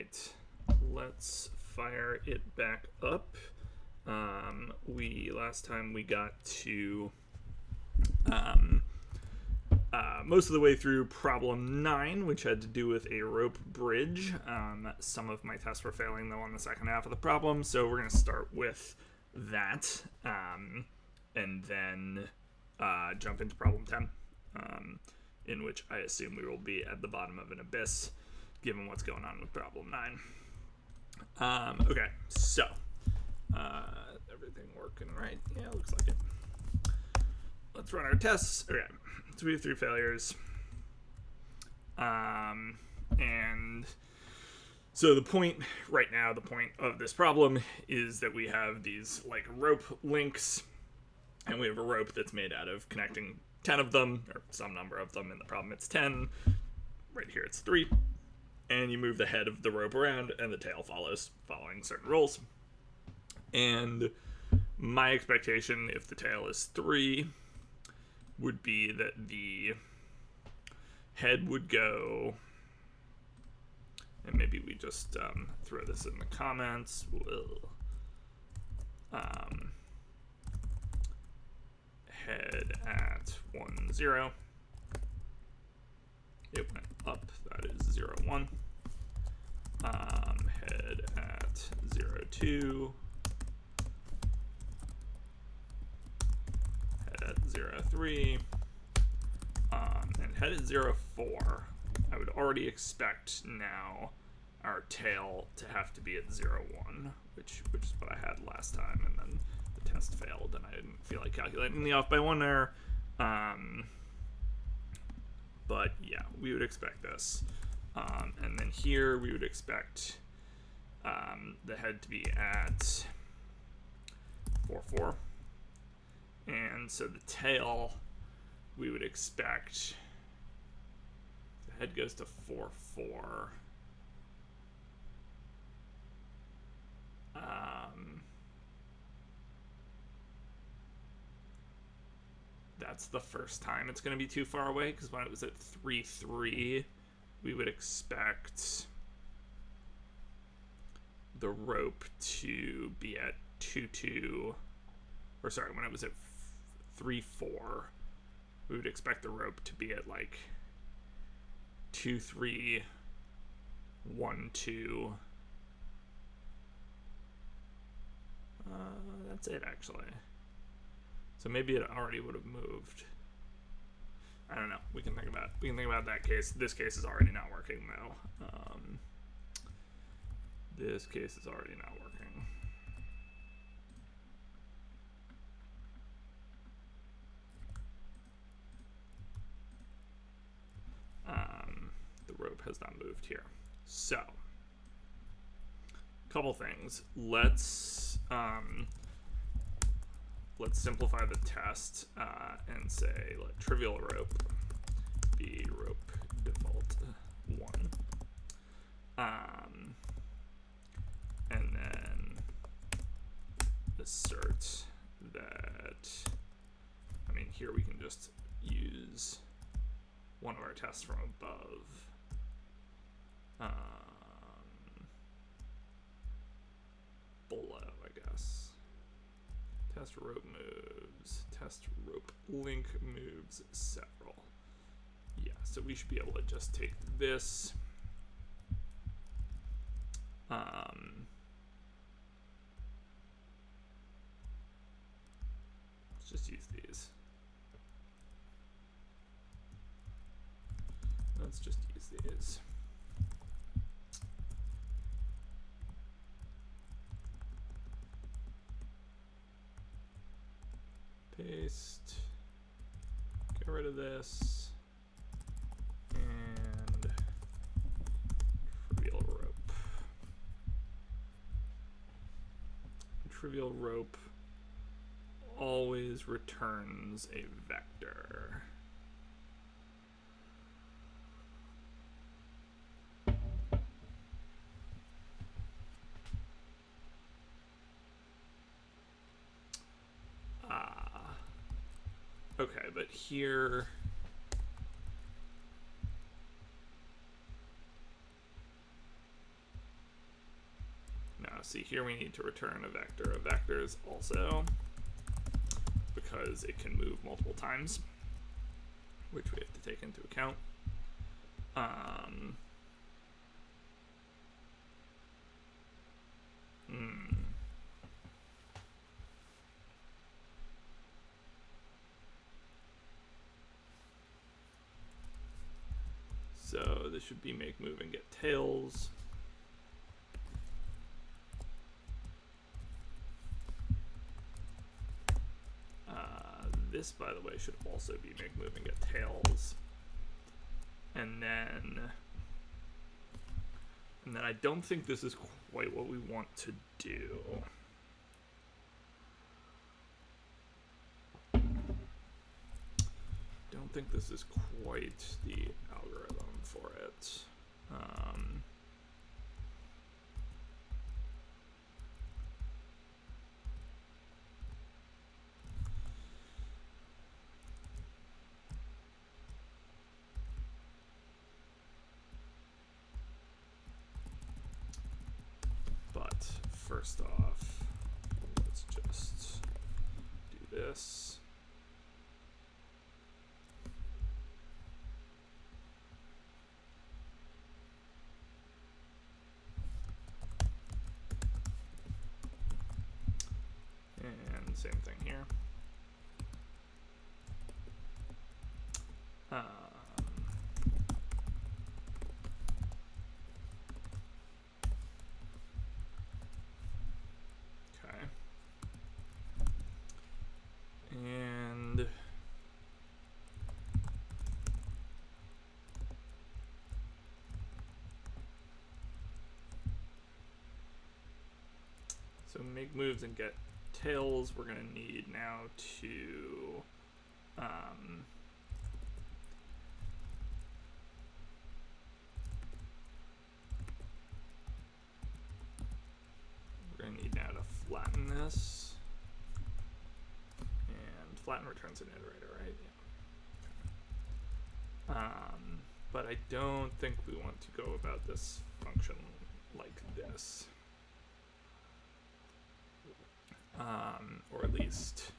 right, let's fire it back up. Last time we got to most of the way through problem 9, which had to do with a rope bridge. Some of my tests were failing, though, on the second half of the problem, so we're going to start with that, and then jump into problem 10, in which I assume we will be at the bottom of an abyss, given what's going on with problem 9. Okay, so everything working right? Yeah, looks like it. Let's run our tests. Okay, so we have 3 failures. And so the point right now, the point of this problem is that we have these like rope links, and we have a rope that's made out of connecting 10 of them, or some number of them. In the problem it's 10. Right here it's 3. And you move the head of the rope around, and the tail follows, following certain rules. And my expectation, if the tail is 3, would be that the head would go, and maybe we just throw this in the comments. Head at 1, 0. It went up, that is 0, 1. Head at 0, 2. Head at 0, 3. And head at 0, 4. I would already expect now our tail to have to be at 0, 1, which is what I had last time, and then the test failed, and I didn't feel like calculating the off by 1 error. But yeah, we would expect this. And then here we would expect the head to be at 4, 4. And so the tail, we would expect the head goes to 4, 4. That's the first time it's going to be too far away, because when it was at 3, 3, we would expect the rope to be at 2, 2, or sorry, when it was at 3, 4, we would expect the rope to be at like 2, 3, 1, 2. That's it, actually. So maybe it already would have moved. I don't know. We can think about that case. This case is already not working, though. This case is already not working. The rope has not moved here. So, couple things. Let's simplify the test and say let trivial rope be rope default 1. And then assert that, I mean, here we can just use one of our tests from above. Below, I guess. Test rope moves. Test rope link moves several. Yeah, so we should be able to just take this. Let's just use these. Let's just use these. Paste, get rid of this, and trivial rope. Trivial rope always returns a vector. Okay, but here See, here we need to return a vector of vectors also, because it can move multiple times, which we have to take into account. So this should be make, move, and get tails. This, by the way, should also be make, move, and get tails. And then I don't think this is quite what we want to do. Don't think this is quite the algorithm for it. But first off, let's just do this. And same thing here. Okay. And so make moves and get tails, we're going to need now to flatten this, and flatten returns an iterator, right? Yeah. But I don't think we want to go about this function like this. Or at least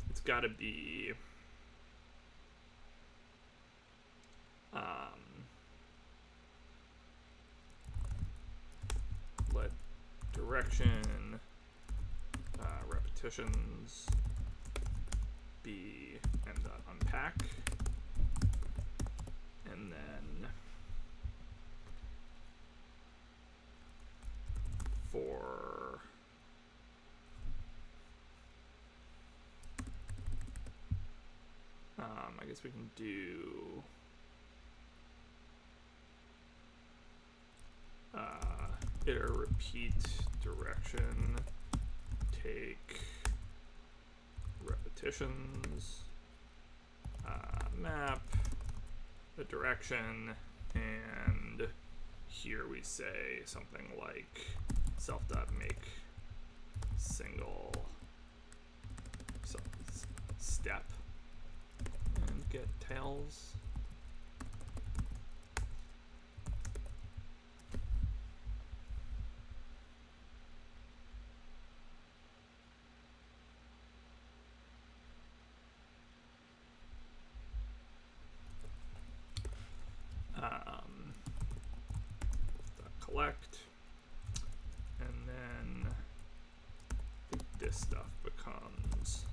it's got to be let direction repetitions be m.unpack, and then for I guess we can do iter repeat direction take repetitions map the direction, and here we say something like self.make single step and get tails. Collect, and then this stuff becomes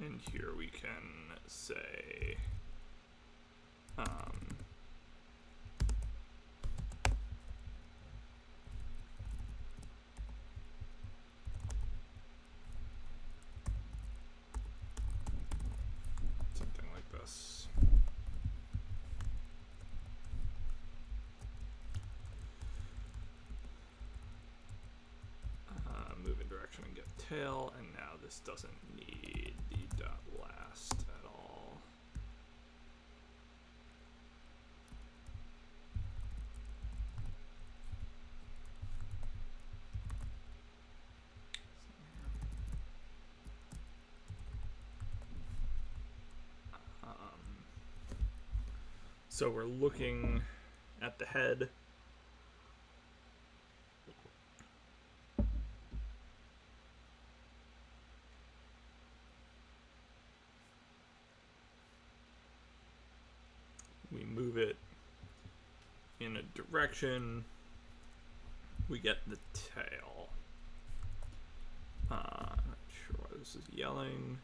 and here we can say something like this. Move in direction and get tail, and now this doesn't need the dot last So we're looking at the head. We move it in a direction. We get the tail. Not sure why this is yelling,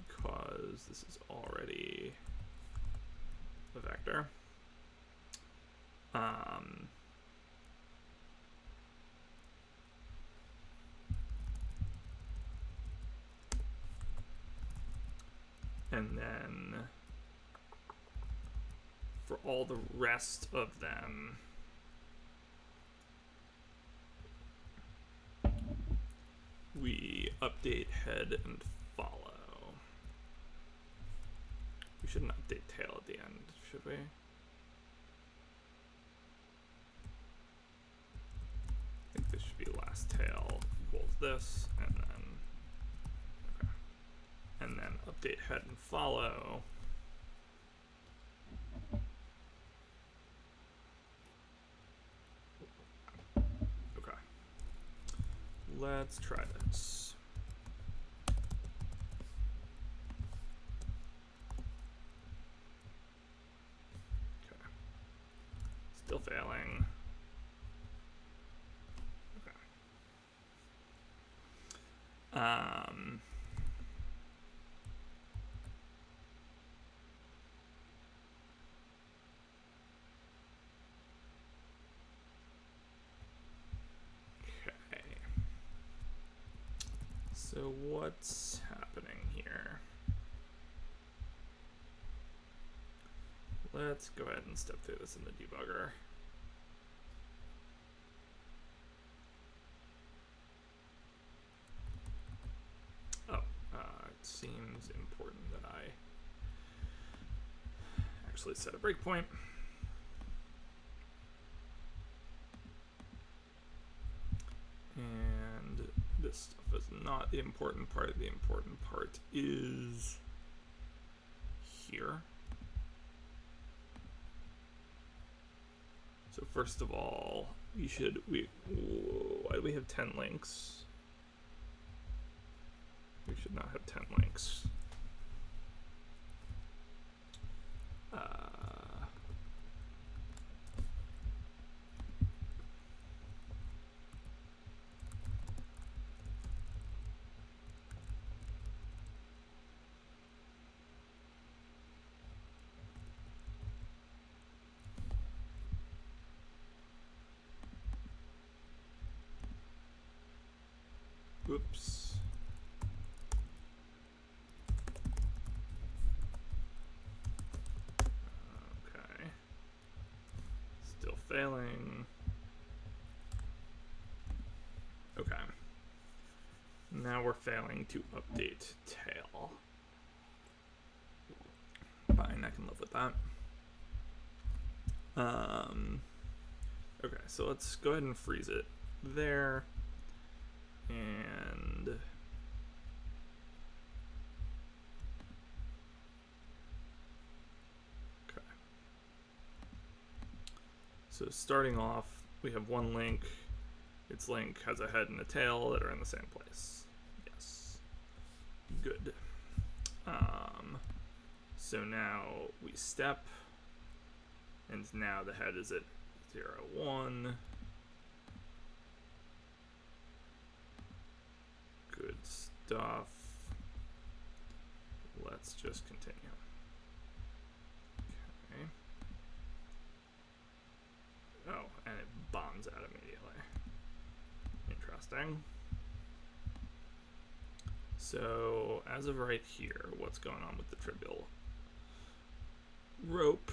because this is already a vector. And then for all the rest of them, we update head and follow. We shouldn't update tail at the end, should we? I think this should be last tail equals this, and then okay. And then update head and follow. Okay. Let's try this. Okay. Still failing. Okay. Okay. So what's happening here? Let's go ahead and step through this in the debugger. It seems important that I actually set a breakpoint. And this stuff is not the important part. The important part is here. So first of all, why do we have 10 links? We should not have 10 links. Oops. Okay. Still failing. Okay. Now we're failing to update tail. Fine, I can live with that. Okay, so let's go ahead and freeze it there. And okay. So starting off, we have one link. Its link has a head and a tail that are in the same place. Yes. Good. So now we step, and now the head is at 0, 1. Good stuff. Let's just continue. Okay. Oh, and it bombs out immediately. Interesting. So, as of right here, what's going on with the trivial rope?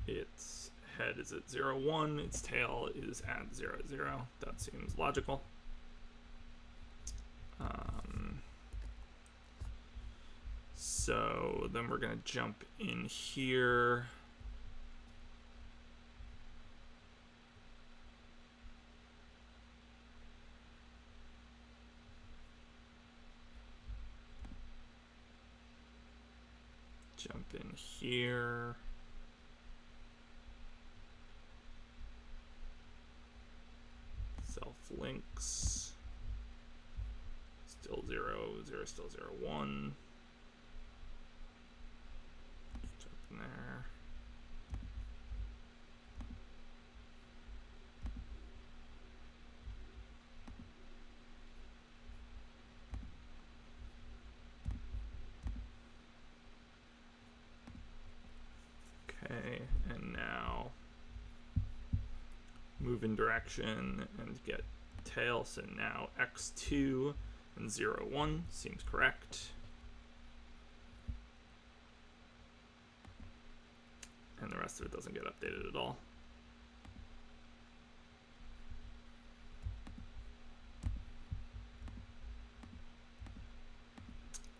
Its head is at 0, 1. Its tail is at 0, 0. That seems logical. So then we're going to jump in here. Jump in here. Self links. Still 0, 0, still 0, 1. Jump in there. Okay, and now move in direction and get tail. So now x2 and 0, 1 seems correct. And the rest of it doesn't get updated at all.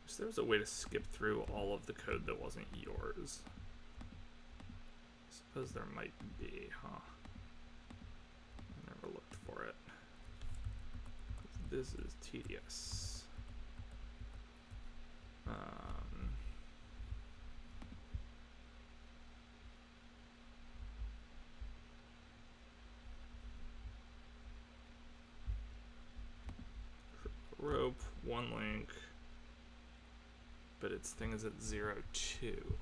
Wish there was a way to skip through all of the code that wasn't yours. Suppose there might be, huh? I never looked for it. This is tedious. Rope, one link, but its thing is at 0, 2.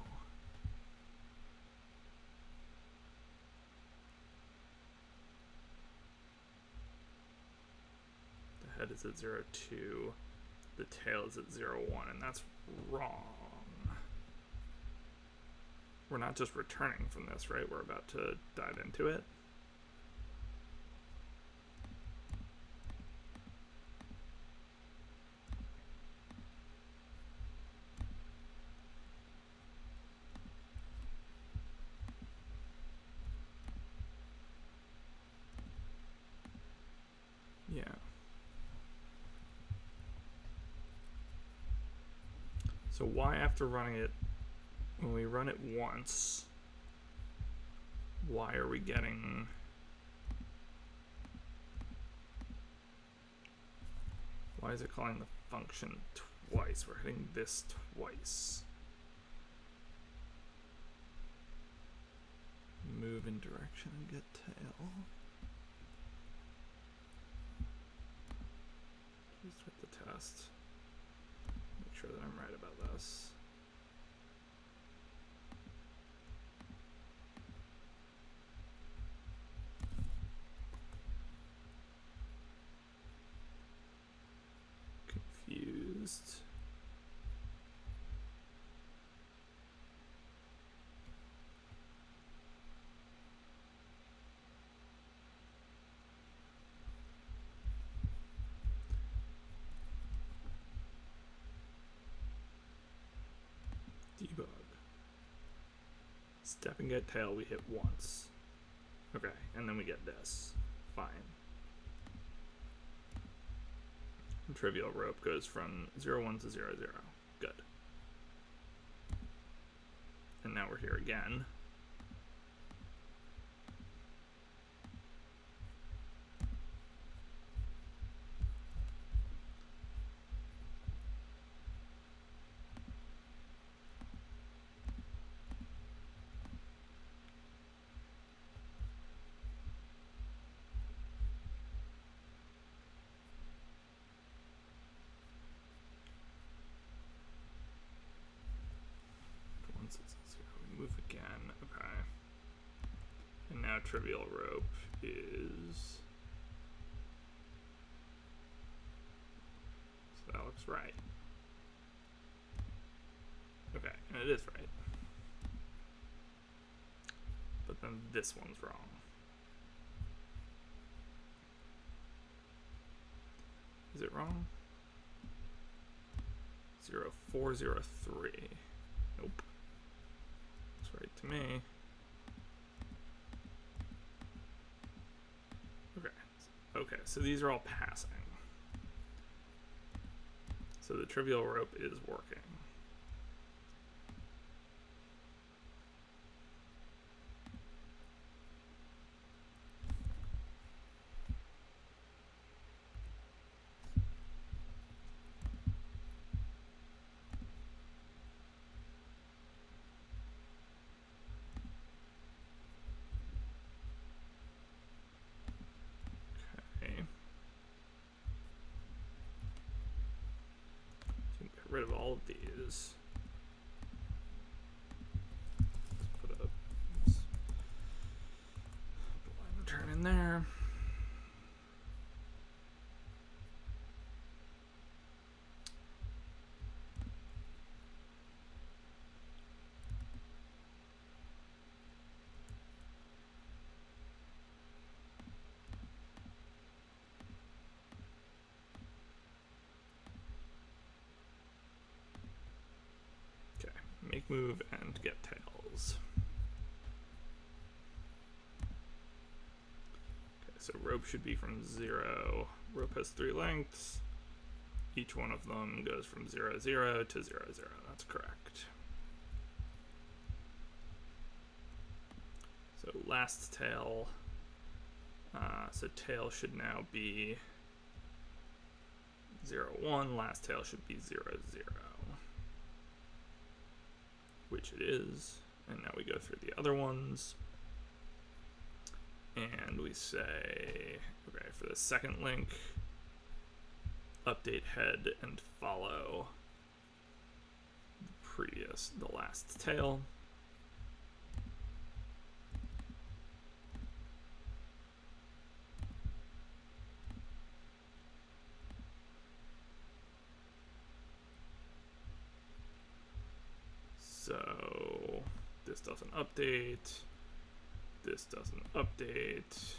The head is at 0, 2. The tail is at 0, 1, and that's wrong. We're not just returning from this, right? We're about to dive into it. Yeah. So why after running it, when we run it once, why are we getting why is it calling the function twice? We're hitting this twice. Move in direction and get tail. Just hit the test. Make sure that I'm right about this. Confused. Debug. Step and get tail we hit once. Okay, and then we get this. Fine. And trivial rope goes from 0, 1 to 0, 0. Good. And now we're here again. Once it's 0, we move again. Okay. And now trivial rope is... So that looks right. Okay, and it is right. But then this one's wrong. Is it wrong? 0, 4, 0, 3. Nope. It's right to me. Okay. Okay, so these are all passing. So the trivial rope is working. rid of all of these. Let's put a line return in there. Make move and get tails. Okay, so rope should be from 0. Rope has 3 lengths. Each one of them goes from 0, 0 to 0, 0. That's correct. So last tail. So tail should now be 0, 1. Last tail should be 0, 0. Which it is, and now we go through the other ones, and we say, okay, for the second link, update head and follow the last tail. So this doesn't update, this doesn't update,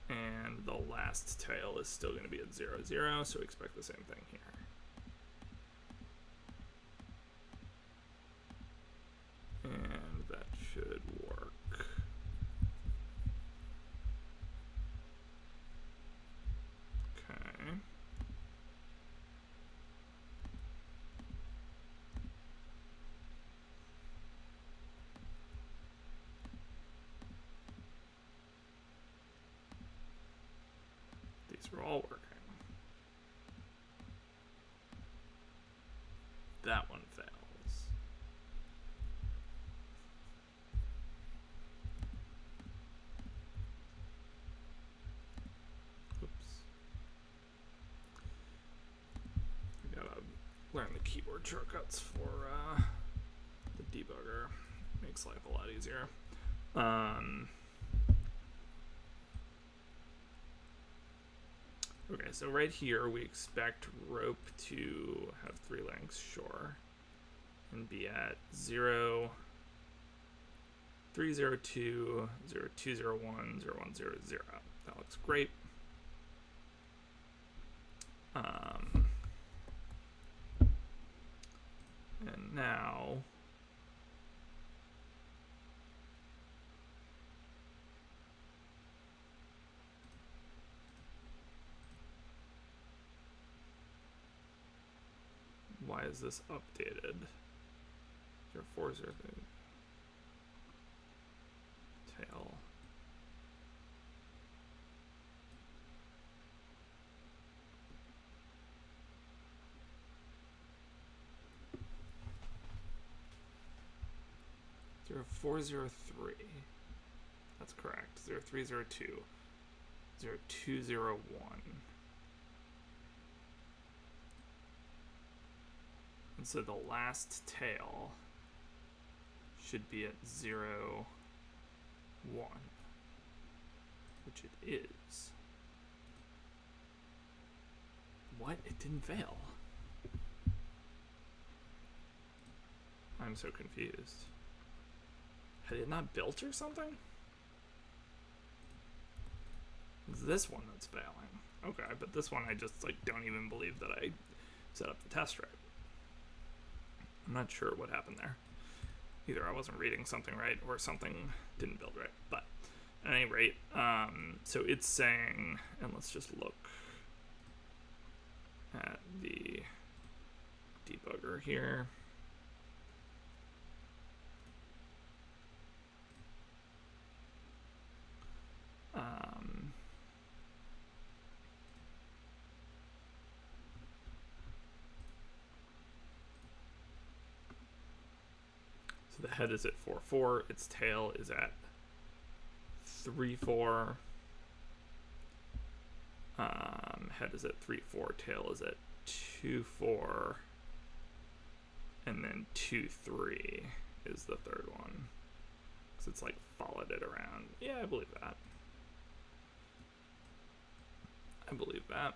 and the last tail is still going to be at 0, 0, so expect the same thing here. And that should work. Okay. These are all working. That one fails. Oops. I gotta learn the keyboard shortcuts for the debugger. Makes life a lot easier. Okay, so right here we expect rope to have 3 lengths, sure, and be at 0, 3, 0, 2, 0, 2, 0, 1, 0, 1, 0, 0. That looks great. And now why is this updated? 0, 4, 0, 3. Tail. Zero 4 0 3. That's correct. 0 3 0 2. 0 2 0 1. And so the last tail should be at 0 1, which it is. What? It didn't fail. I'm so confused. Had it not built or something? It's this one that's failing. Okay, but this one I just like don't even believe that I set up the test right. I'm not sure what happened there. Either I wasn't reading something right or something didn't build right. But at any rate, so it's saying, and let's just look at the debugger here. So the head is at 4 4, its tail is at 3 4. Head is at 3 4, tail is at 2, 4, and then 2, 3 is the third one. So it's like followed it around. Yeah, I believe that. I believe that.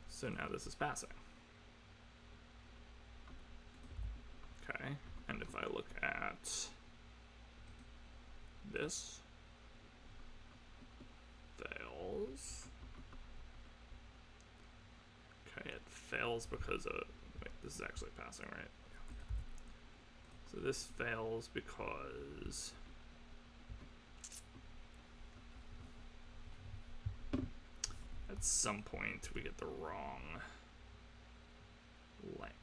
So now this is passing. Okay, and if I look at this, fails. Okay, it fails because of, wait, this is actually passing, right? So this fails because at some point we get the wrong length.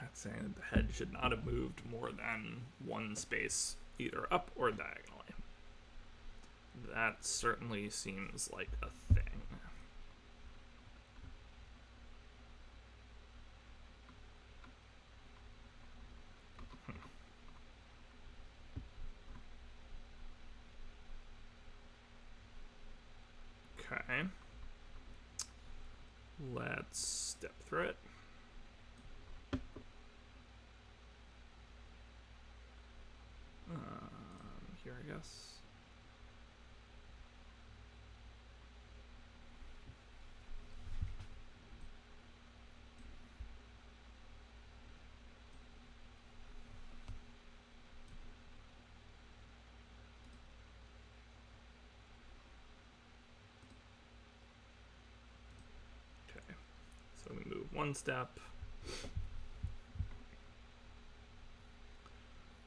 That's saying the head should not have moved more than one space, either up or diagonally. That certainly seems like a thing. Okay. Let's step through it. Here, I guess. Okay. So we move one step.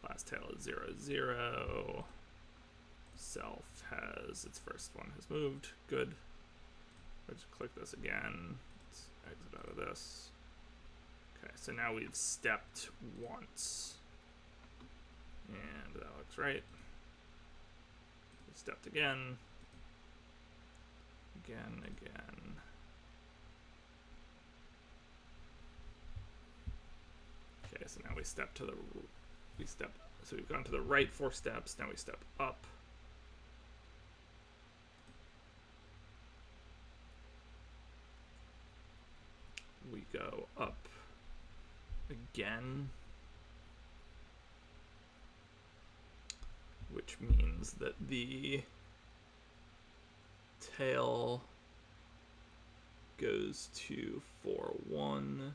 Last tail is 0, 0. Self has its first one has moved. Good. Let's click this again. Let's exit out of this. Okay, so now we've stepped once. And that looks right. We stepped again. Again. Okay, so now we step to the, so we've gone to the right 4 steps, now we step up. We go up again, which means that the tail goes to 4, 1,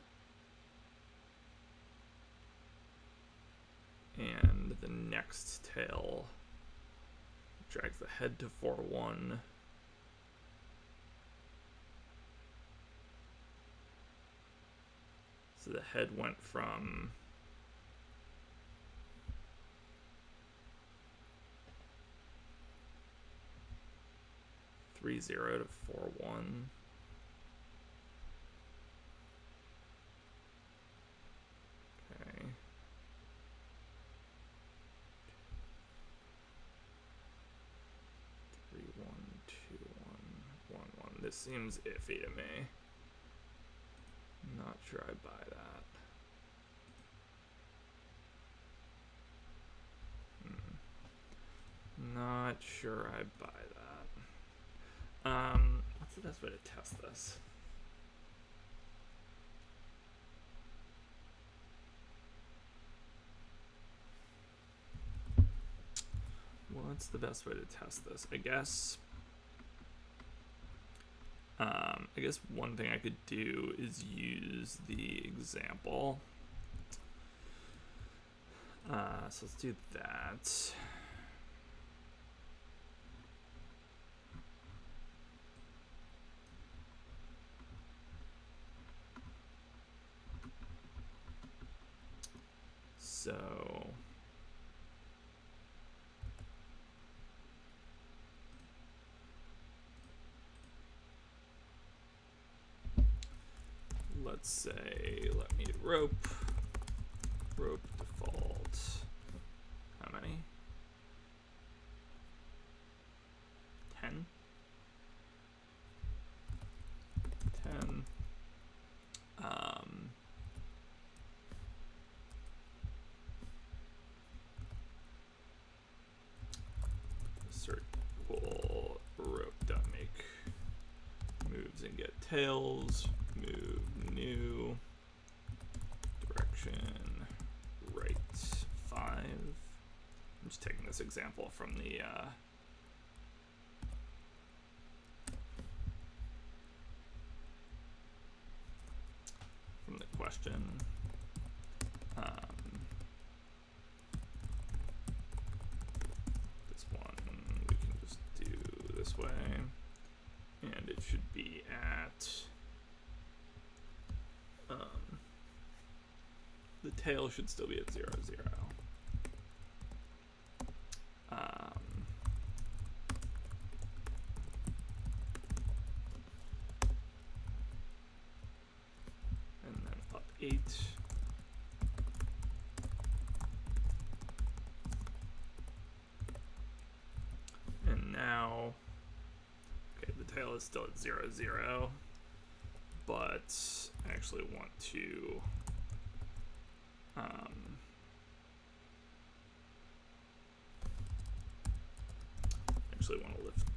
and the next tail drags the head to 4, 1. So the head went from 3, 0 to 4, 1. Okay. 3, 1, 2, 1, 1, 1. This seems iffy to me. Not sure I buy that. Not sure I buy that. What's the best way to test this? What's the best way to test this? I guess one thing I could do is use the example So let's do that. So let's say, let me rope default. How many? 10? 10. Assert equal rope.make moves and get tails, move new, direction right 5. I'm just taking this example from the question. This one we can just do this way, and it should be at the tail should still be at 0, 0. And then up 8. And now, okay, the tail is still at 0, 0, but I actually want to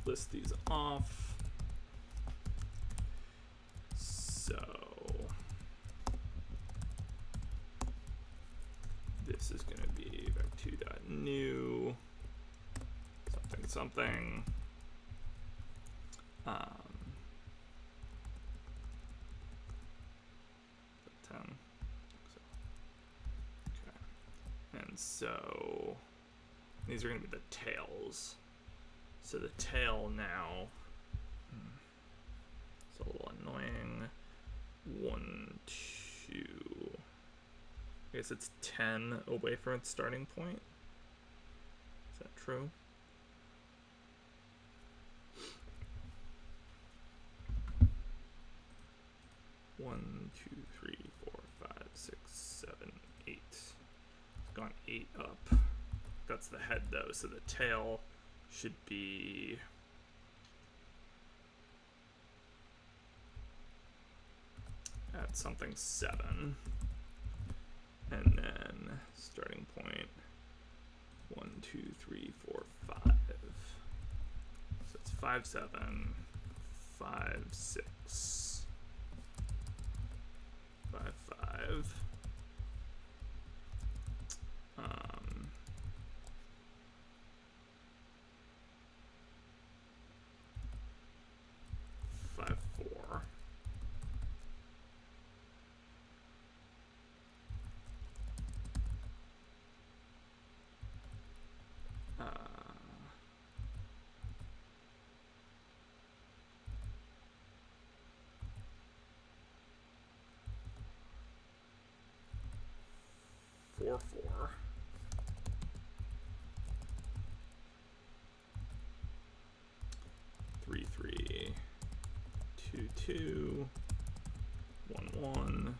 list these off. So this is going to be vec2.new something something. 10. Okay. And so these are going to be the tails. So the tail now, it's a little annoying. 1, 2. I guess it's 10 away from its starting point. Is that true? One, 2, 3, 4, 5, 6, 7, 8. It's gone 8 up. That's the head though, so the tail should be at something 7, and then starting point 1, 2, 3, 4, 5. So it's 5, 7, 5, 6, 5, 5. 5, 4. Four, 4. 3, 3. 2, 2. 1, 1.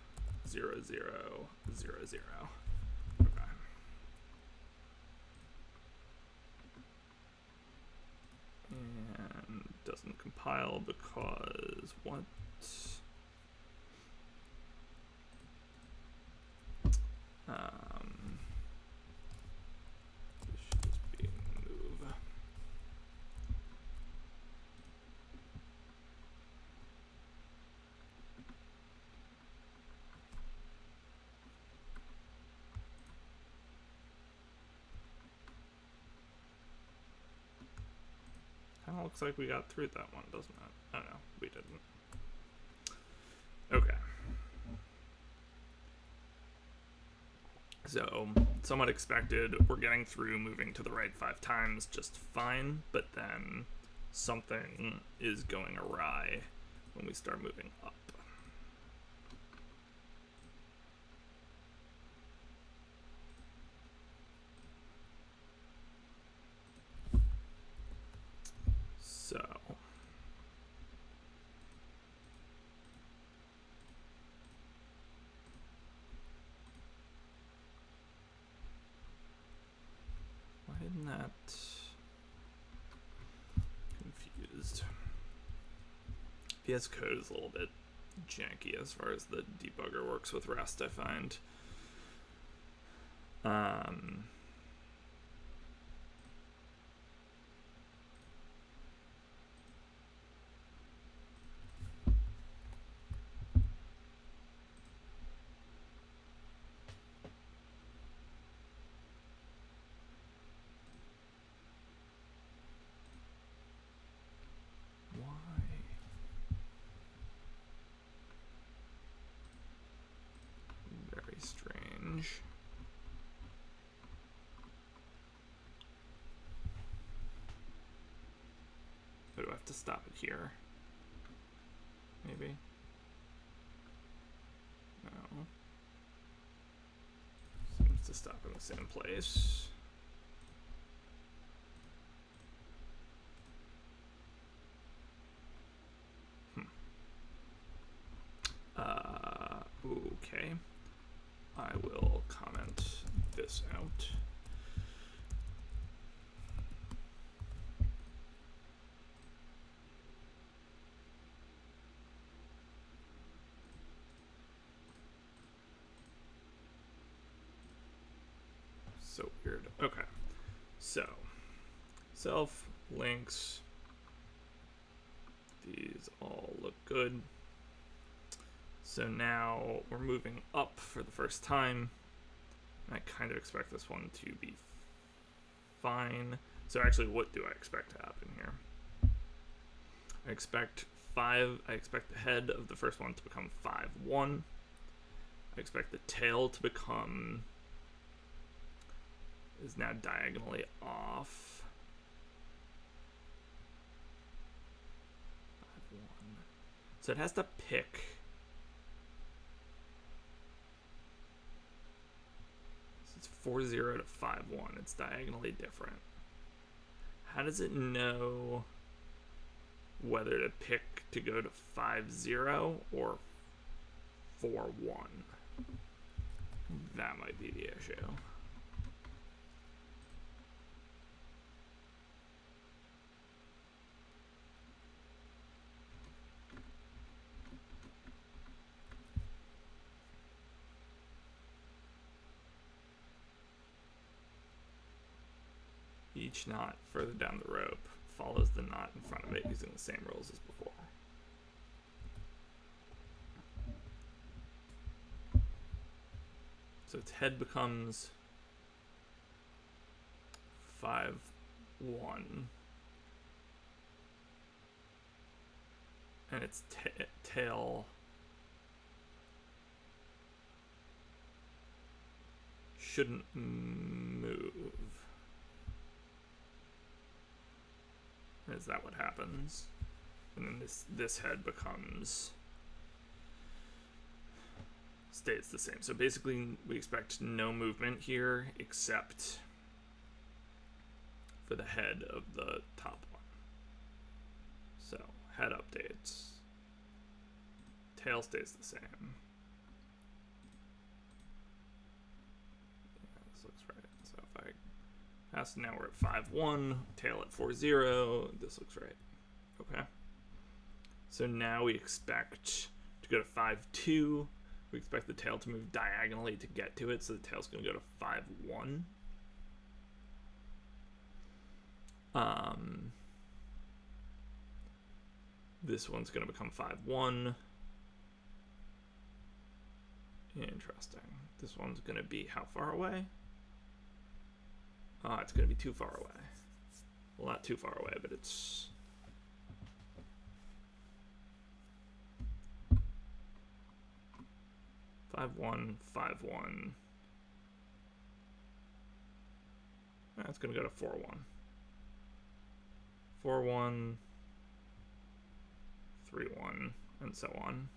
0, 0. 0, 0. Okay. And doesn't compile because what? This should just be move. Kind of looks like we got through that one, doesn't it? Oh no, we didn't. Okay. So, somewhat expected. We're getting through moving to the right 5 times just fine, but then something is going awry when we start moving up. So, why isn't that confused? VS Code is a little bit janky as far as the debugger works with Rust, I find. Very strange. But do I have to stop it here? Maybe? No. Seems to stop in the same place. Okay. I will comment this out. So weird. Okay. So, self, links. These all look good. So now we're moving up for the first time. And I kind of expect this one to be fine. So actually, what do I expect to happen here? I expect the head of the first one to become 5-1. I expect the tail to become, is now diagonally off. 5-1. So it has to pick. It's 4-0 to 5-1. It's diagonally different. How does it know whether to pick to go to 5-0 or 4-1? That might be the issue. Each knot further down the rope follows the knot in front of it using the same rules as before. So its head becomes 5-1. And its tail shouldn't move. Is that what happens? And then this head stays the same. So basically we expect no movement here except for the head of the top one. So head updates. Tail stays the same. Yeah, this looks right. So if I pass, now we're at 5-1, tail at 4-0. This looks right. Okay. So now we expect to go to 5-2. We expect the tail to move diagonally to get to it, so the tail's going to go to 5-1. This one's going to become 5-1. Interesting. This one's going to be how far away? It's going to be too far away. Well, not too far away, but it's... Five one. That's going to go to 4 1. 4 1, 3 1, and so on.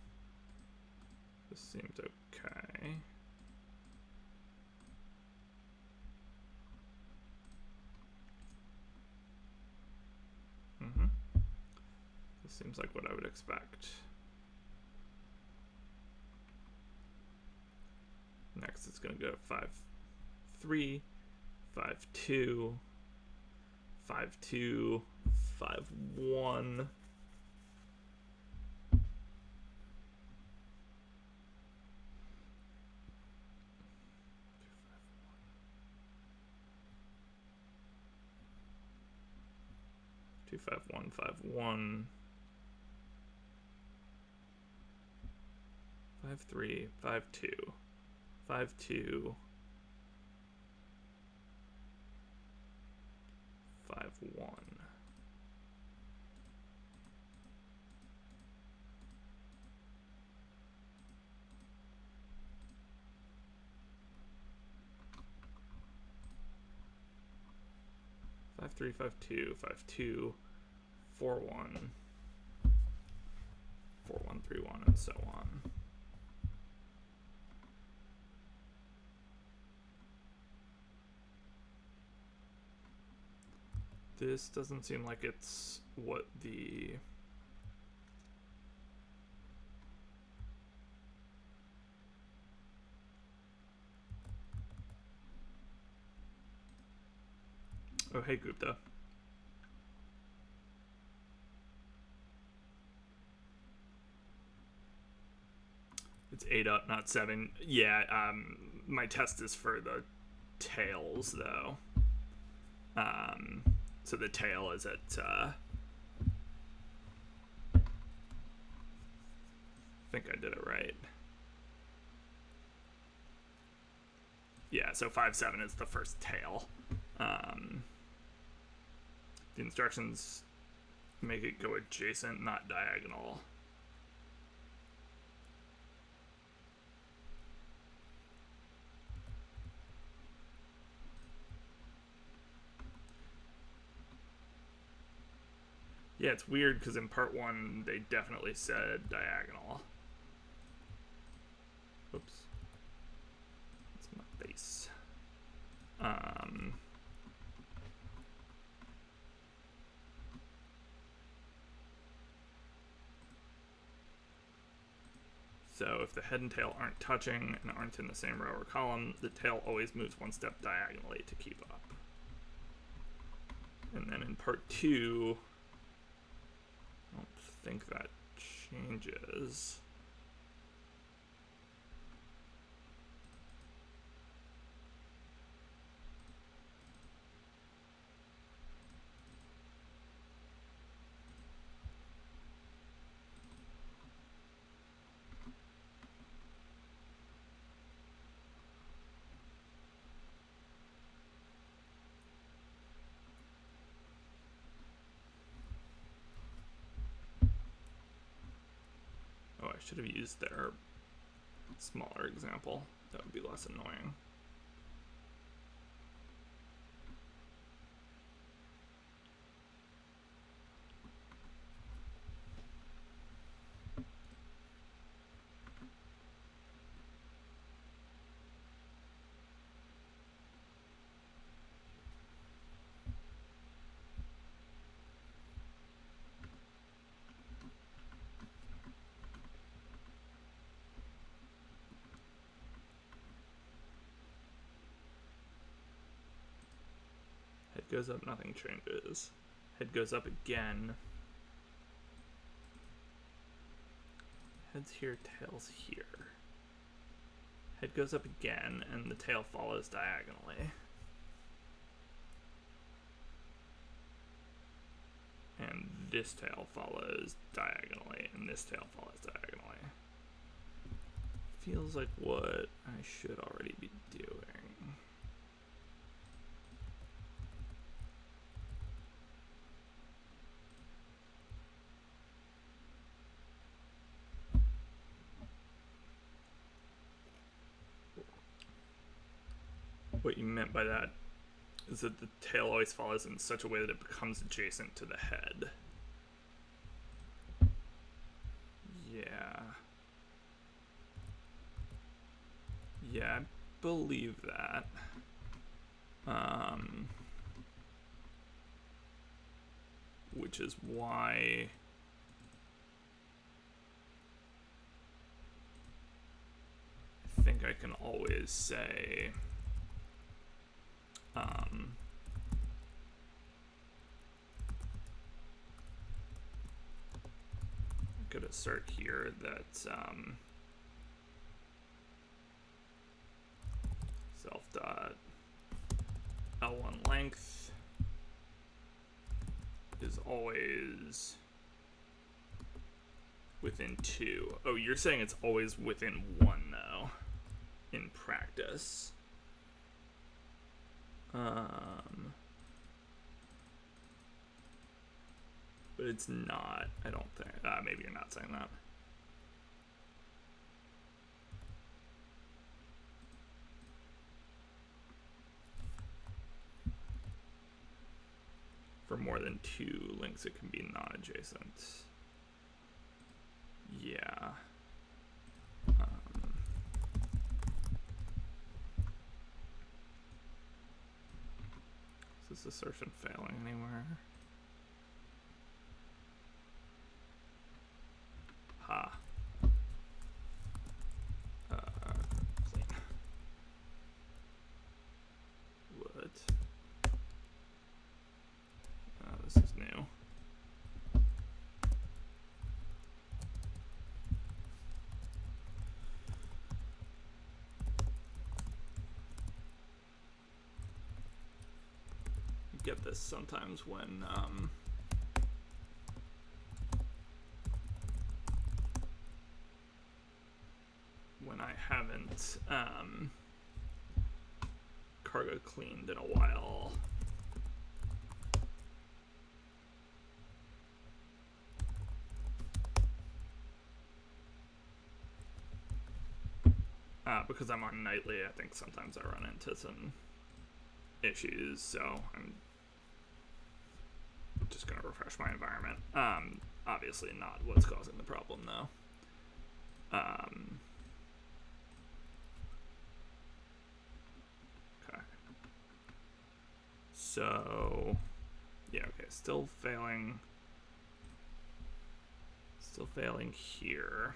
This seems okay. This seems like what I would expect. Next, it's going to go 5 3, 5 2, 5 2, 5 1. 2 5 1 5 1. 5 3 5 2 5 2 5 1. Five three 5 2 5 2 4 1 4 1 3 1 and so on. This doesn't seem like it's what the oh, hey Gupta. It's 8 up, not 7. Yeah, my test is for the tails though. So the tail is at I think I did it right. Yeah, so 5 7 is the first tail. The instructions make it go adjacent, not diagonal. Yeah, it's weird because in part 1 they definitely said diagonal. Oops. That's my face. So if the head and tail aren't touching and aren't in the same row or column, the tail always moves 1 step diagonally to keep up. And then in part 2, I don't think that changes. Oh, I should have used their smaller example. That would be less annoying. Head goes up, nothing changes. Head goes up again. Head's here, tail's here. Head goes up again, and the tail follows diagonally. And this tail follows diagonally, and this tail follows diagonally. Feels like what I should already be doing. What you meant by that is that the tail always follows in such a way that it becomes adjacent to the head. Yeah. Yeah, I believe that. Which is why I think I can always say I'm gonna assert here that self dot L1 length is always within 2. Oh, you're saying it's always within 1 though in practice. But it's not, I don't think. Maybe you're not saying that. For more than 2 links, it can be non-adjacent. Yeah. Is this assertion failing anywhere? Ha. Clean. What? This is new. You get this sometimes when I haven't cargo cleaned in a while. Because I'm on nightly, I think sometimes I run into some issues, so I'm just gonna refresh my environment. Obviously not what's causing the problem though. Okay. So, yeah, okay, still failing. Still failing here.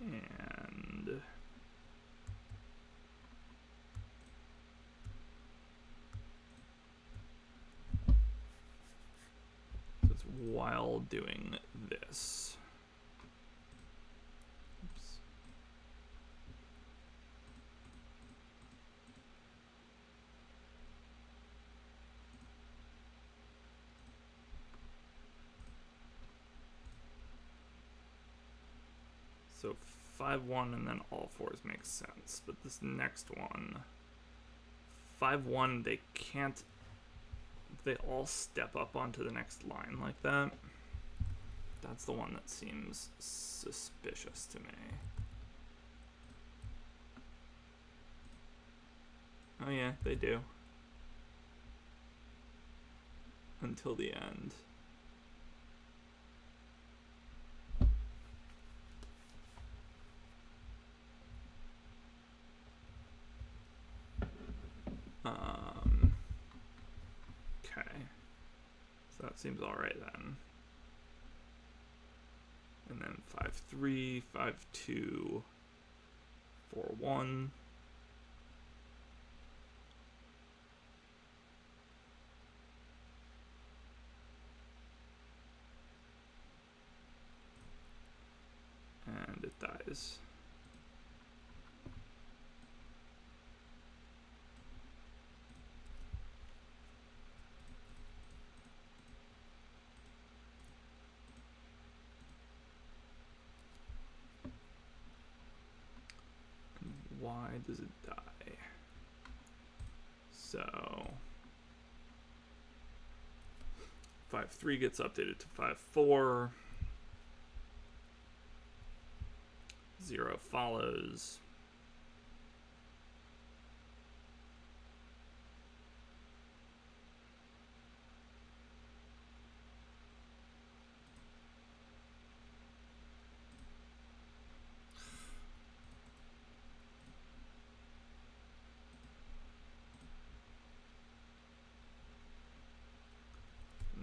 And so it's while doing this. Oops. So 5-1 and then all 4s makes sense, but this next one, 5-1, they can't. They all step up onto the next line like that. That's the one that seems suspicious to me. Oh yeah, they do. Until the end. Okay. So that seems alright then. And then 5-3, 5-2, 4-1. And it dies. Why does it die? So 5.3 gets updated to 5.4. 0 follows.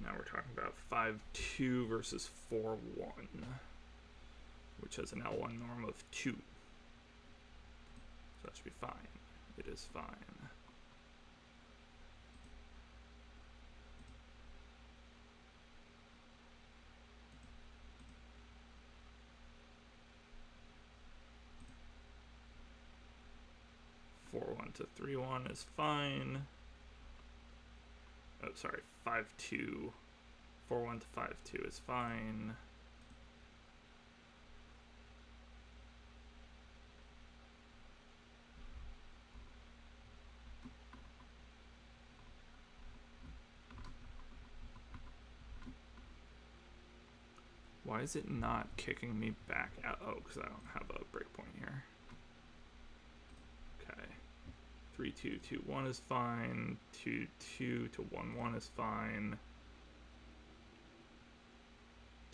Now we're talking about 5.2 versus 4.1, which has an L1 norm of 2. So that should be fine. It is fine. (4.1 to 3.1 is fine. Oh, sorry, 5.2. 4.1 to 5.2 is fine. Why is it not kicking me back out? Oh, because I don't have a breakpoint here. Okay. 3.2.2.1 is fine. 2.2 to 1.1 is fine.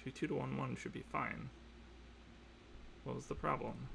2.2 to 1.1 should be fine. What was the problem?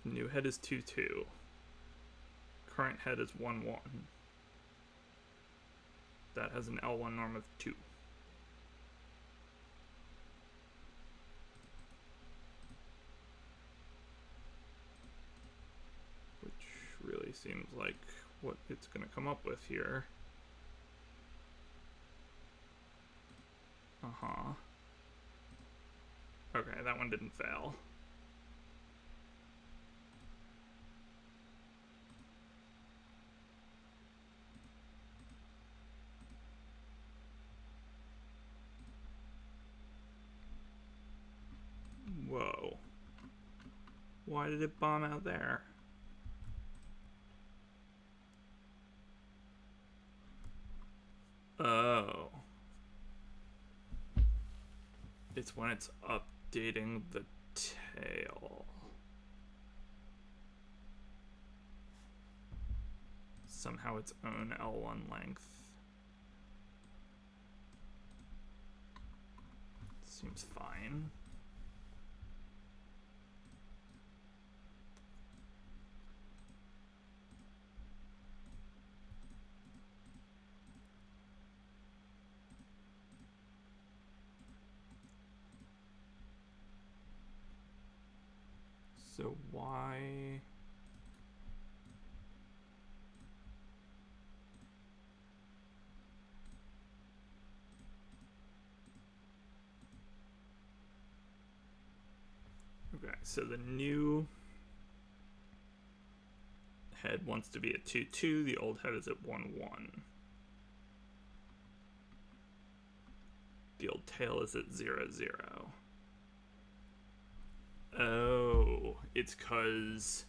New head is 2.2. Current head is 1.1. That has an L1 norm of 2. Which really seems like what it's going to come up with here. Okay, that one didn't fail. Whoa. Why did it bomb out there? Oh. It's when it's updating the tail. Somehow its own L1 length. Seems fine. So why? Okay, so the new head wants to be at 2.2, the old head is at 1.1. The old tail is at 0.0. Oh, it's because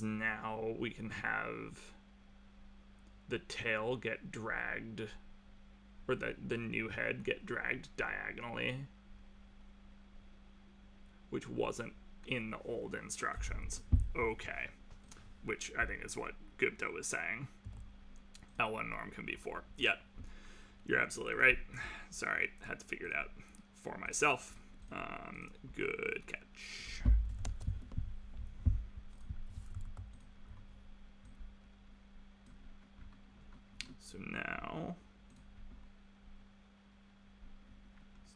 now we can have the tail get dragged, or the new head get dragged diagonally, which wasn't in the old instructions. Okay. Which I think is what Gupta was saying. L1 norm can be 4. Yep. You're absolutely right. Sorry, had to figure it out for myself. Good catch. So now,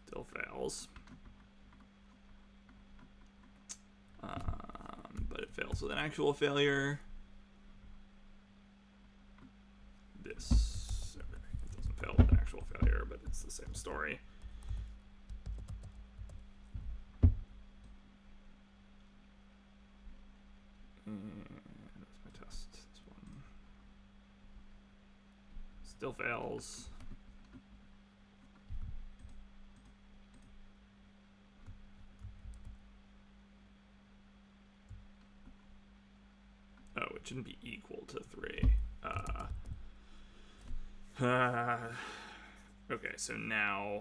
still fails. fails with an actual failure. This, okay, it doesn't fail with an actual failure, but it's the same story. And that's my test. This one still fails. Oh, it shouldn't be equal to 3. Okay, so now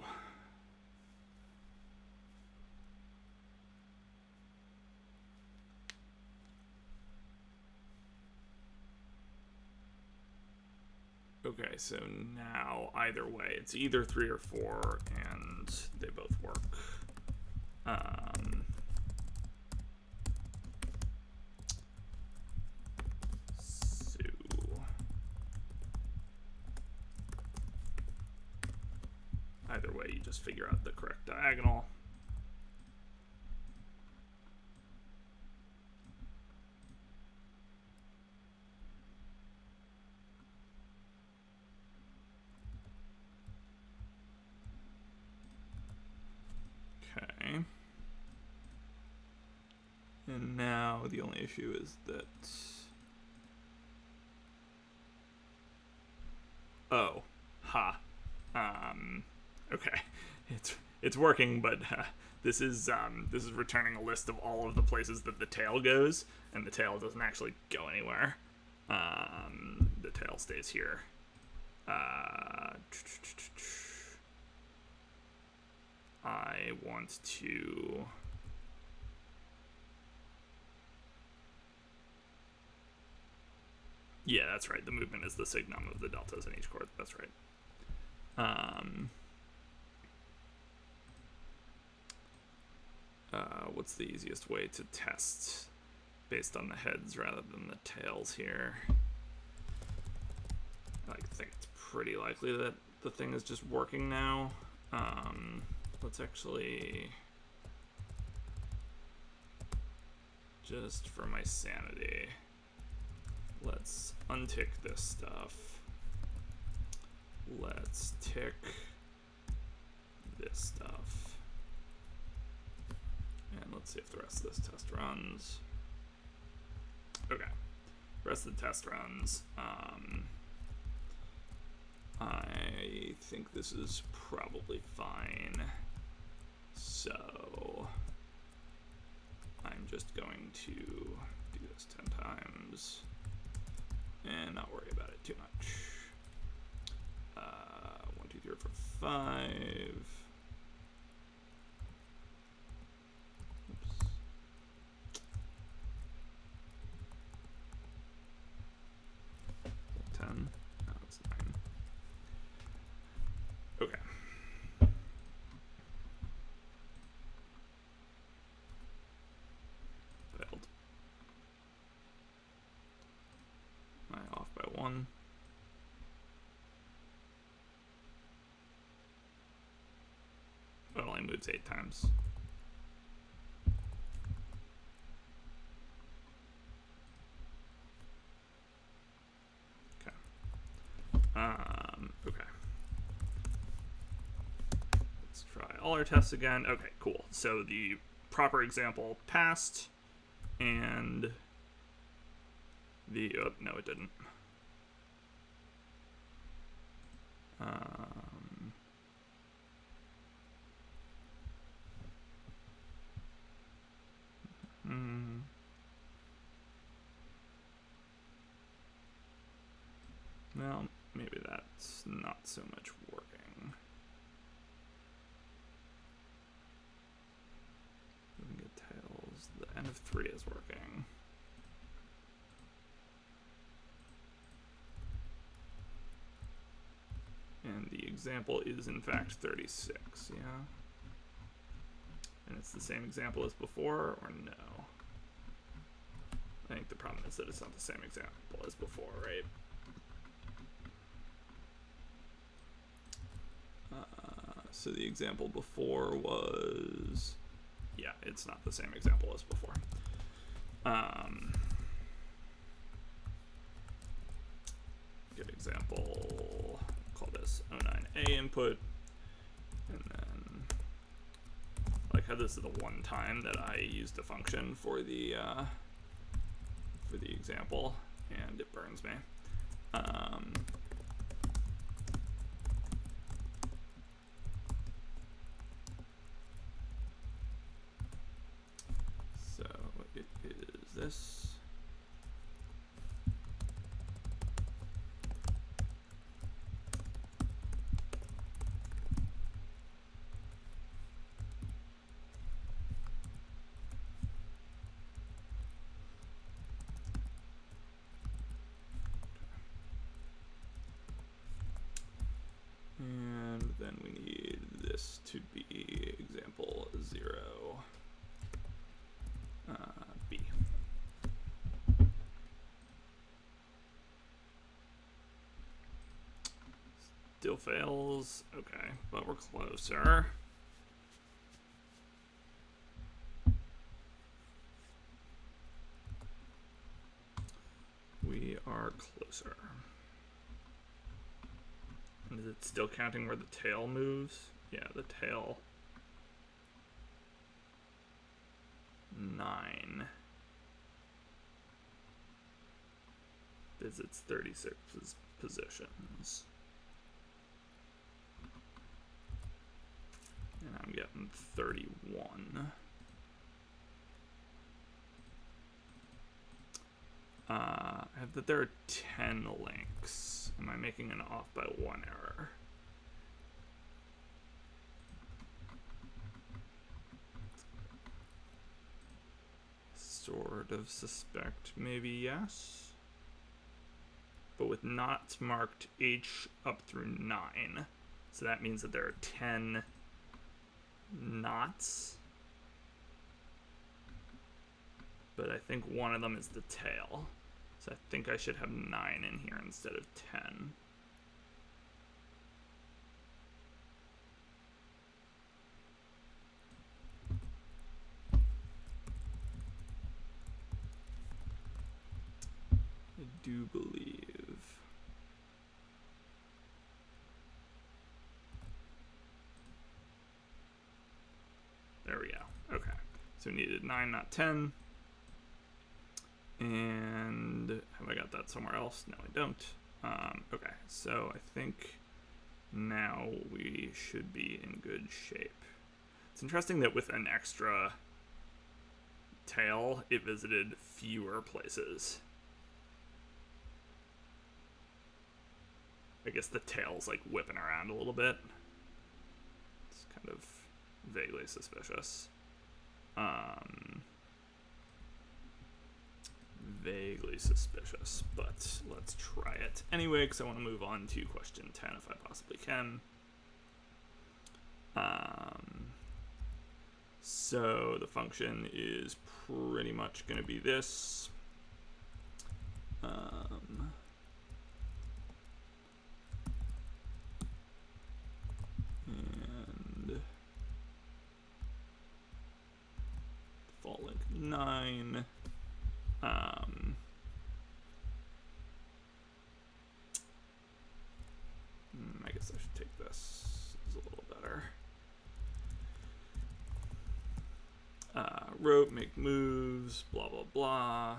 okay, so now either way, it's either 3 or 4, and they both work. Either way, you just figure out the correct diagonal. Okay. And now the only issue is that... Oh. Ha. Okay. It's working, but this is returning a list of all of the places that the tail goes, and the tail doesn't actually go anywhere. The tail stays here. I want to... Yeah, that's right. The movement is the signum of the deltas in each chord. That's right. What's the easiest way to test based on the heads rather than the tails here? I think it's pretty likely that the thing is just working now. Let's actually, just for my sanity, let's untick this stuff. Let's tick this stuff. And let's see if the rest of this test runs. Okay. The rest of the test runs. I think this is probably fine. So I'm just going to do this 10 times and not worry about it too much. 1, 2, 3, 4, 5. Oops. Ten. No, it's 9. Okay. Failed. Am I off by 1? It only moves 8 times. Okay. Okay. Let's try all our tests again. Okay, cool. So the proper example passed, and the, oh, no, it didn't. Well, maybe that's not so much working. We get tails. The end of 3 is working. And the example is in fact 36, yeah? And it's the same example as before, or no? I think the problem is that it's not the same example as before, right? So the example before was, yeah, it's not the same example as before. Good example, call this O9A input, and then like how this is the one time that I used a function for the example, and it burns me. So it is this. And then we need this to be example 0, B. Still fails. Okay, but we're closer. We are closer. Is it still counting where the tail moves? Yeah, the tail. 9 visits 36 positions. And I'm getting 31. I have that there are 10 links. Am I making an off by 1 error? Sort of suspect maybe yes. But with knots marked H up through 9. So that means that there are 10 knots. But I think one of them is the tail. So I think I should have 9 in here instead of 10. I do believe. There we go. Okay. So we needed 9, not 10. And have I got that somewhere else? No, I don't. Okay, so I think now we should be in good shape. It's interesting that with an extra tail, it visited fewer places. I guess the tail's like whipping around a little bit. It's kind of vaguely suspicious. Vaguely suspicious, but let's try it anyway because I want to move on to question 10 if I possibly can. So the function is pretty much going to be this. And default link 9. I guess I should take this. It's a little better. Rope, make moves, blah, blah, blah.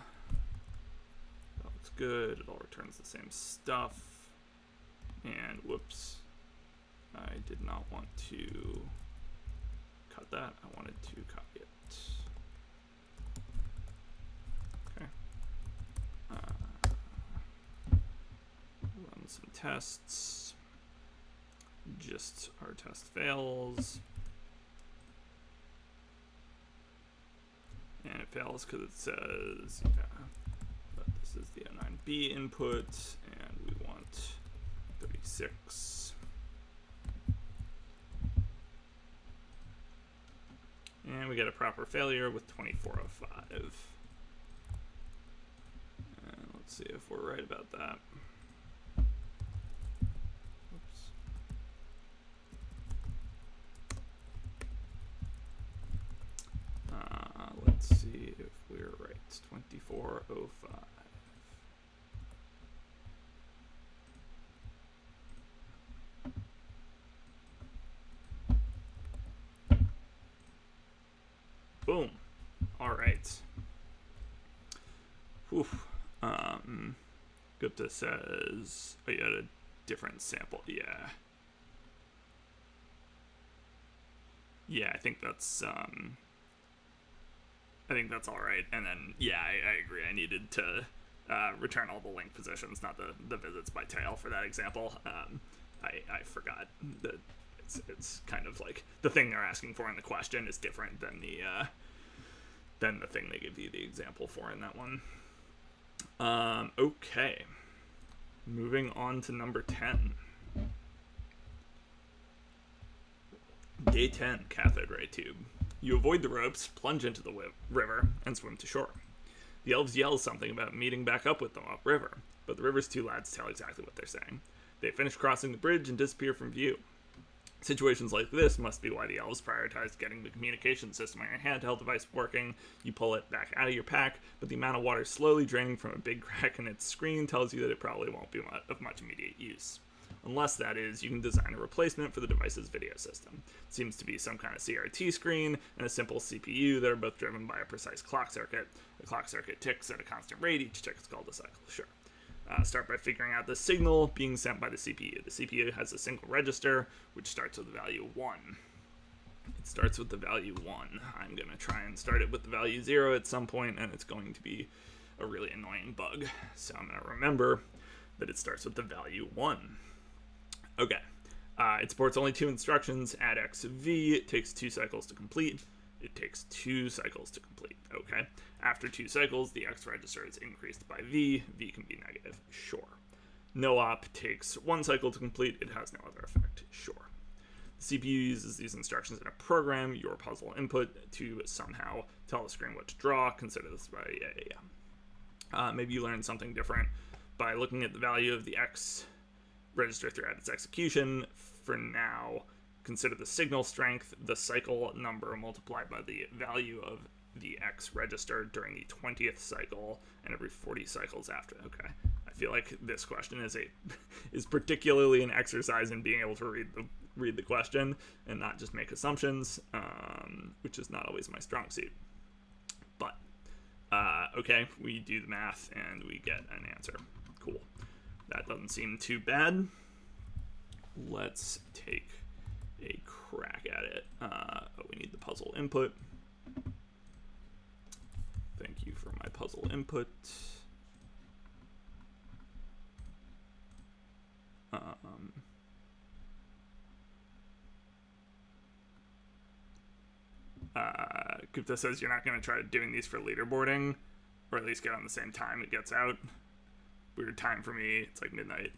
That looks good. It all returns the same stuff. And whoops. I did not want to cut that. I wanted to copy it. Run some tests. Just our test fails. And it fails because it says, yeah, but this is the O9B input, and we want 36. And we get a proper failure with 2405. And let's see if we're right about that. Oops. Let's see if we're right. 2405. Boom. All right. Whew. Gupta says, oh, you had a different sample. Yeah. Yeah, I think that's all right. And then, yeah, I agree. I needed to return all the link positions, not the visits by tail for that example. I forgot that it's kind of like the thing they're asking for in the question is different than the thing they give you the example for in that one. Okay. Moving on to number 10. Day 10, cathode ray tube. You avoid the ropes, plunge into the river, and swim to shore. The elves yell something about meeting back up with them upriver, but the river's too loud to tell exactly what they're saying. They finish crossing the bridge and disappear from view. Situations like this must be why the elves prioritized getting the communication system on your handheld device working. You pull it back out of your pack, but the amount of water slowly draining from a big crack in its screen tells you that it probably won't be of much immediate use. Unless, that is, you can design a replacement for the device's video system. It seems to be some kind of CRT screen and a simple CPU that are both driven by a precise clock circuit. The clock circuit ticks at a constant rate. Each tick is called a cycle. Sure. Start by figuring out the signal being sent by the CPU. The CPU has a single register, which starts with the value 1. It starts with the value 1. I'm going to try and start it with the value 0 at some point, and it's going to be a really annoying bug. So I'm going to remember that it starts with the value 1. Okay. It supports only 2 instructions. Add X V. It takes 2 cycles to complete. It takes 2 cycles to complete. Okay. After 2 cycles, the X register is increased by V. V can be negative. Sure. No op takes 1 cycle to complete. It has no other effect. Sure. The CPU uses these instructions in a program, your puzzle input, to somehow tell the screen what to draw. Consider this by maybe you learned something different by looking at the value of the X register throughout its execution. For now, consider the signal strength, the cycle number multiplied by the value of the X register during the 20th cycle and every 40 cycles after. Okay. I feel like this question is particularly an exercise in being able to read the question and not just make assumptions, which is not always my strong suit. But okay, we do the math and we get an answer. Cool. That doesn't seem too bad. Let's take a crack at it. We need the puzzle input. Thank you for my puzzle input. Gupta says you're not going to try doing these for leaderboarding, or at least get on the same time it gets out. Weird time for me. It's like midnight.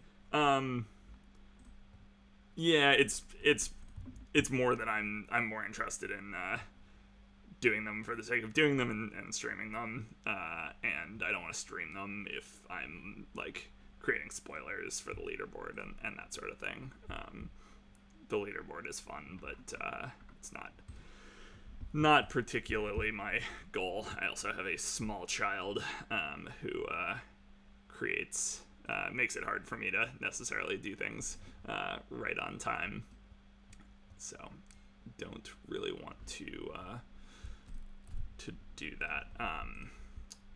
Yeah, it's more that I'm more interested in doing them for the sake of doing them and streaming them, and I don't want to stream them if I'm like creating spoilers for the leaderboard and that sort of thing. The leaderboard is fun, but it's not particularly my goal. I also have a small child who makes it hard for me to necessarily do things right on time. So don't really want to do that.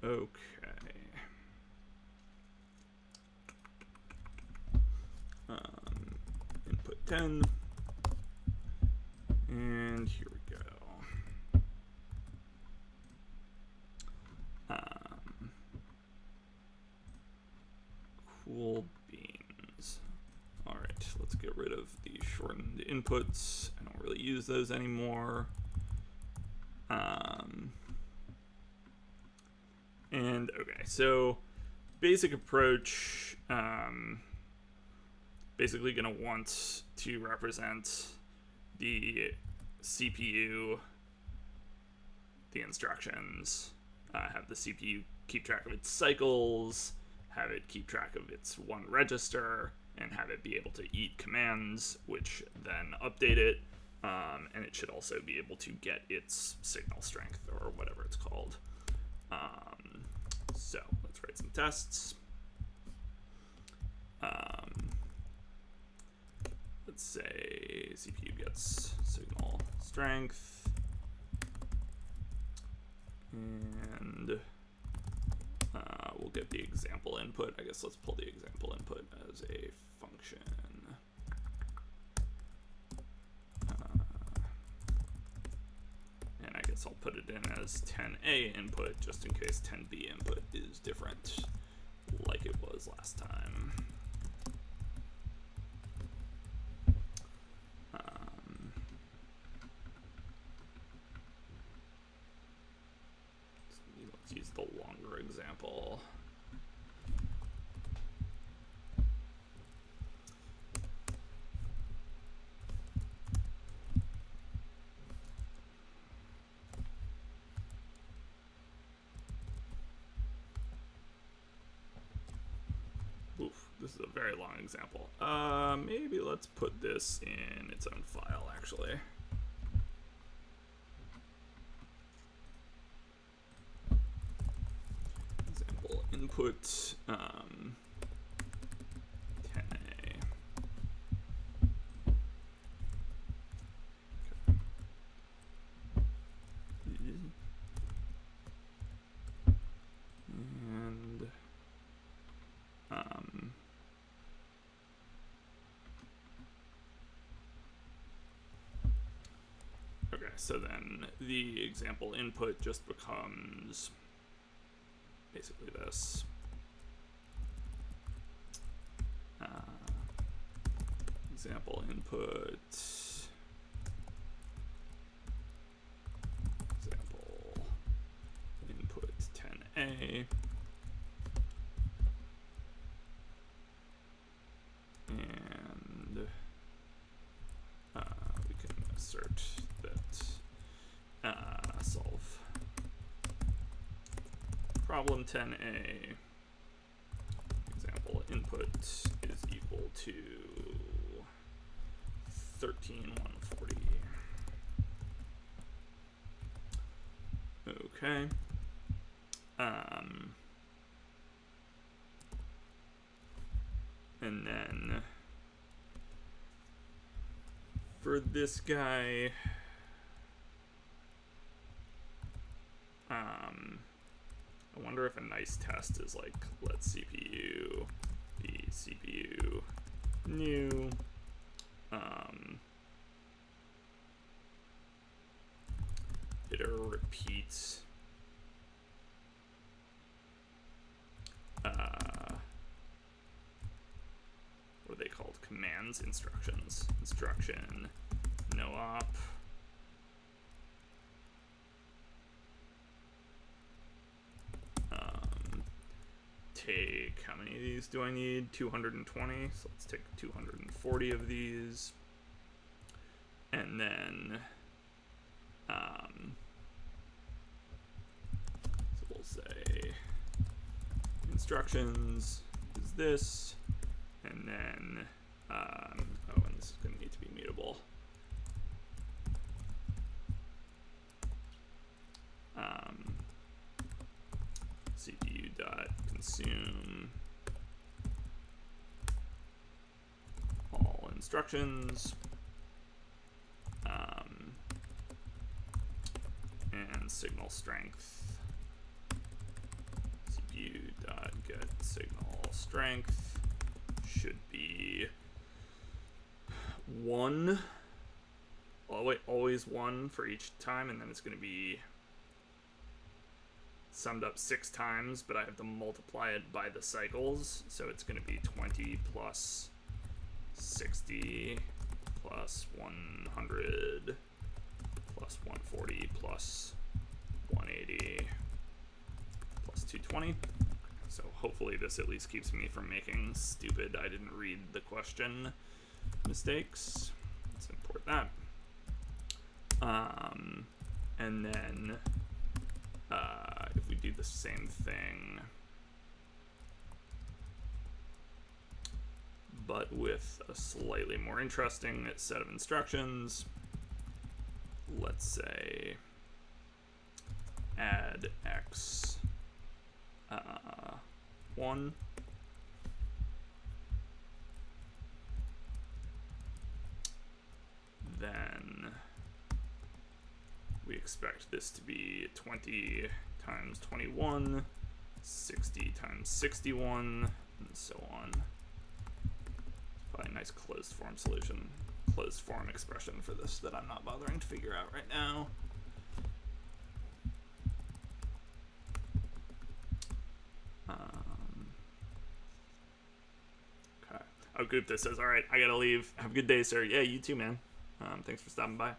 Okay. Input 10. And here we go. Cool beans. All right, let's get rid of the shortened inputs. I don't really use those anymore. And okay, so basic approach, basically gonna want to represent the CPU, the instructions, have the CPU keep track of its cycles, have it keep track of its one register, and have it be able to eat commands, which then update it, and it should also be able to get its signal strength, or whatever it's called. So let's write some tests. Let's say CPU gets signal strength, and we'll get the example input. I guess let's pull the example input as a function. And I guess I'll put it in as 10A input just in case 10B input is different, like it was last time. Let's use the longer example. Oof, this is a very long example. Maybe let's put this in its own file, actually. Example input 10A. And okay, so then the example input just becomes basically this. Example input, example input 10A, and we can assert that solve problem 10A, example input is equal to 13,140. Okay. And then for this guy, I wonder if a nice test is like, let CPU be CPU new, iter repeat, what are they called? Commands, instructions. Instruction, no op. Take, how many of these do I need? 220, so let's take 240 of these. And then, so we'll say instructions is this, and then, oh, and this is gonna need to be mutable. CPU.consume all instructions, and signal strength, CPU.get signal strength should be 1, always 1 for each time, and then it's going to be summed up 6 times, but I have to multiply it by the cycles, so it's going to be 20 plus 60 plus 100 plus 140 plus 180 plus 220. So hopefully this at least keeps me from making stupid I didn't read the question mistakes. Let's import that. And then if we do the same thing, but with a slightly more interesting set of instructions, let's say add x 1. Then we expect this to be 20 times 21, 60 times 61, and so on. It's probably a nice closed form solution, closed form expression for this that I'm not bothering to figure out right now. Okay. Oh, Gupta says, all right, I gotta leave. Have a good day, sir. Yeah, you too, man. Thanks for stopping by.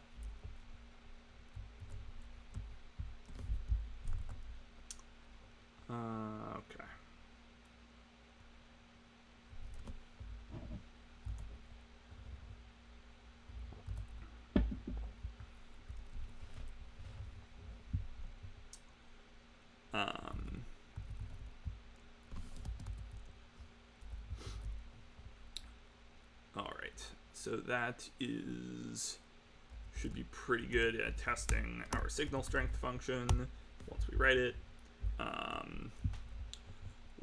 Okay. All right. So that should be pretty good at testing our signal strength function once we write it.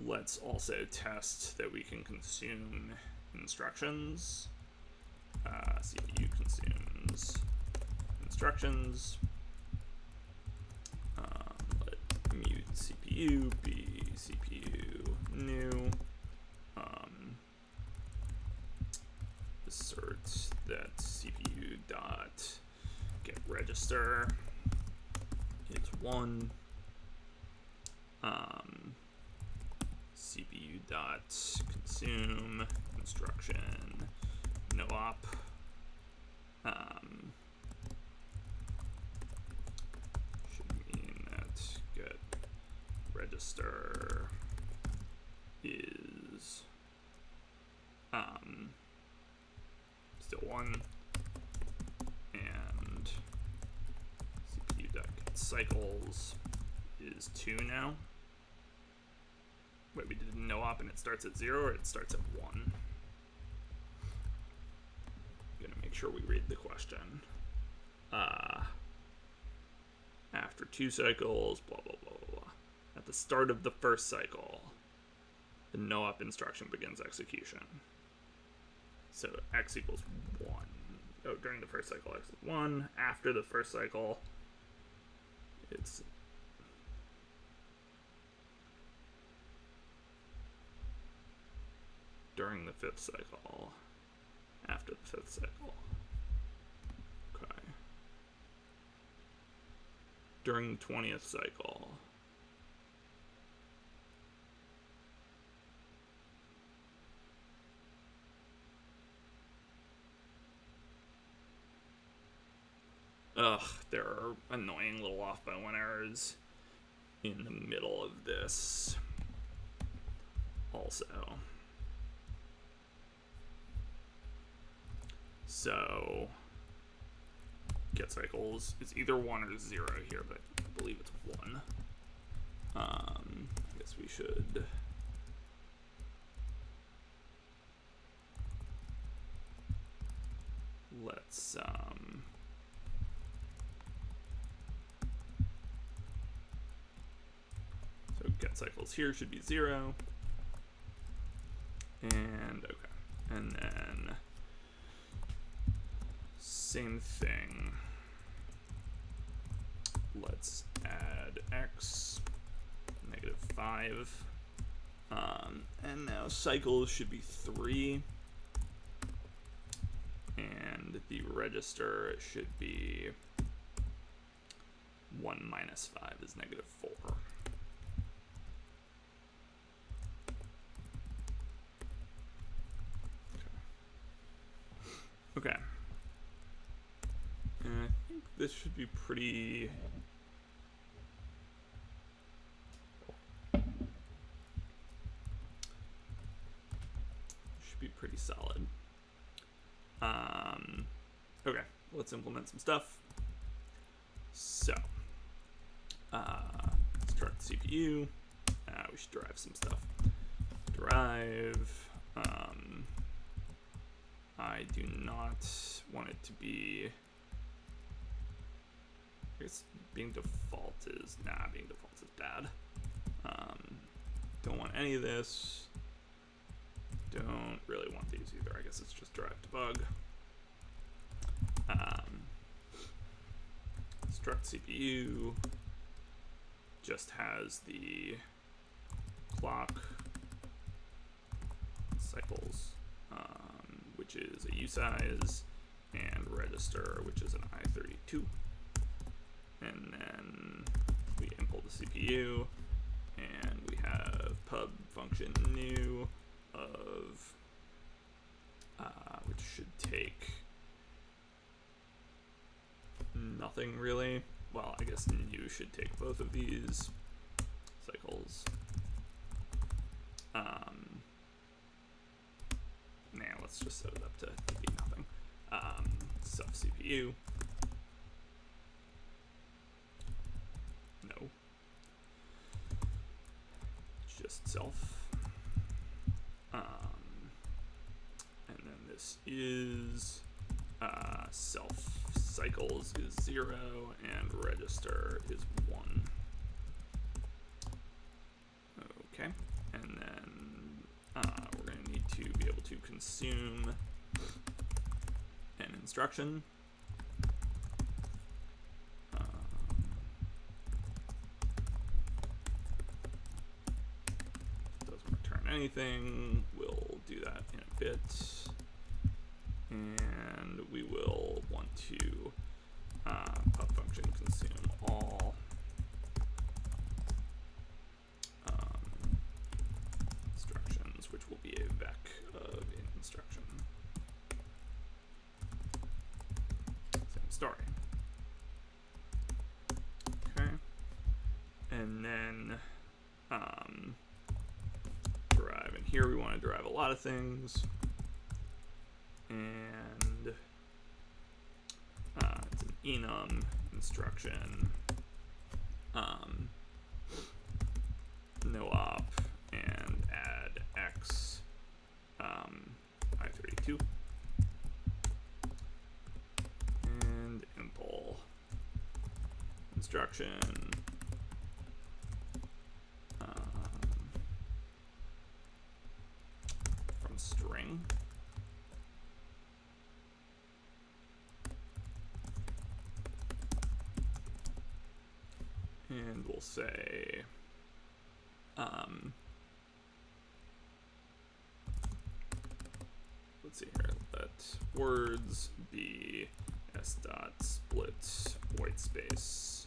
Let's also test that we can consume instructions. CPU consumes instructions. Let mute CPU be CPU new. Assert that CPU dot get register is 1. CPU dot consume instruction no op. Should mean that get register is still 1, and CPU dot get cycles is 2 now. Wait, we did no op and it starts at 0, or it starts at 1? I'm gonna make sure we read the question. After 2 cycles, blah, blah, blah, blah, blah. At the start of the first cycle, the no op instruction begins execution. So x equals 1. Oh, during the first cycle, x is 1. After the first cycle, it's during the 5th cycle, after the 5th cycle. Okay. During the 20th cycle. Ugh, there are annoying little off by 1 errors in the middle of this also. So get cycles is either 1 or 0 here, but I believe it's 1. I guess we should let's so get cycles here should be 0. And okay. And then same thing. Let's add x, -5. And now cycles should be 3. And the register should be 1 minus 5 is -4. Okay. And I think this should be pretty solid. Okay, let's implement some stuff. So, construct CPU. We should derive some stuff. Derive. I do not want it to be. I guess being default is bad. Don't want any of this. Don't really want these either. I guess it's just drive debug. Struct CPU just has the clock cycles, which is a usize, and register, which is an I32. And then we import the CPU, and we have pub function new of, which should take nothing really. Well, I guess new should take both of these cycles. Now let's just set it up to be nothing. Self CPU. No. Just self. And then this is self cycles is 0 and register is 1. Okay, and then we're going to need to be able to consume an instruction. Doesn't return anything. We'll do that in a bit. And we will want to pub function consume all instructions, which will be a vec of an instruction. Same story. Okay. And then derive. And here we want to derive a lot of things. And it's an enum instruction, no op, and add x I32, and impl instruction, from string. And we'll say, let's see here, let words be s dot split white space.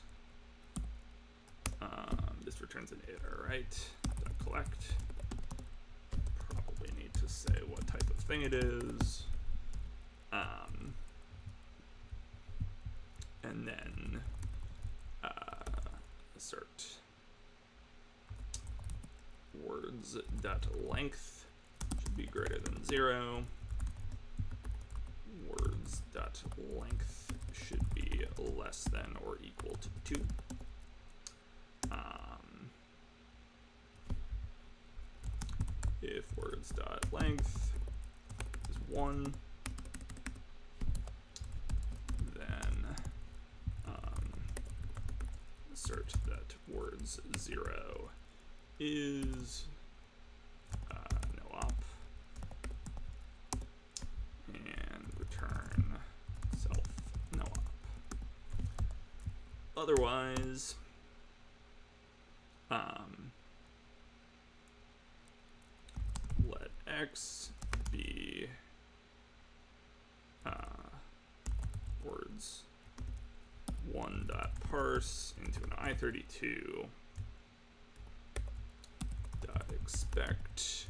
This returns an iter, right? Dot collect. Probably need to say what type of thing it is. And then assert words dot length should be greater than 0. Words dot length should be less than or equal to 2. If words dot length is 1, then assert that words 0 is no op, and return self no op. Otherwise, let x be words 1 dot parse into an I32 dot expect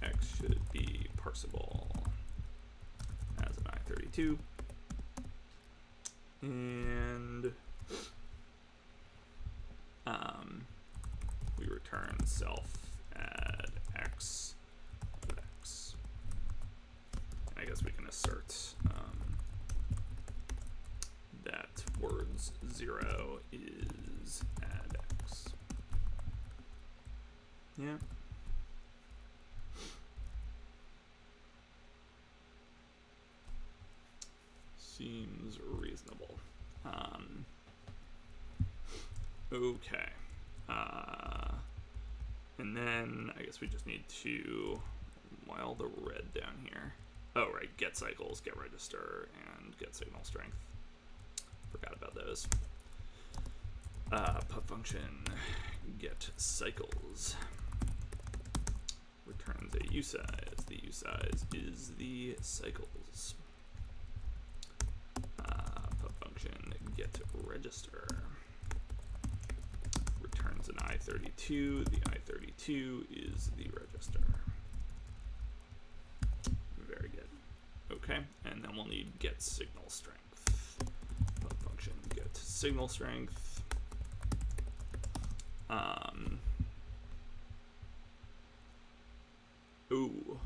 x should be parsable as an I32, and we return self add x of x. I guess we can assert that words 0 is add x. Yeah. Seems reasonable. Okay. And then I guess we just need to, while the red down here. Oh, right, get cycles, get register, and get signal strength. Forgot about those. Pub function, get cycles. Returns a usize. The usize is the cycles. Pub function, get register. Returns an I32. The I32 is the register. Very good. Okay, and then we'll need get signal strength. Pub function, get signal strength. Ooh,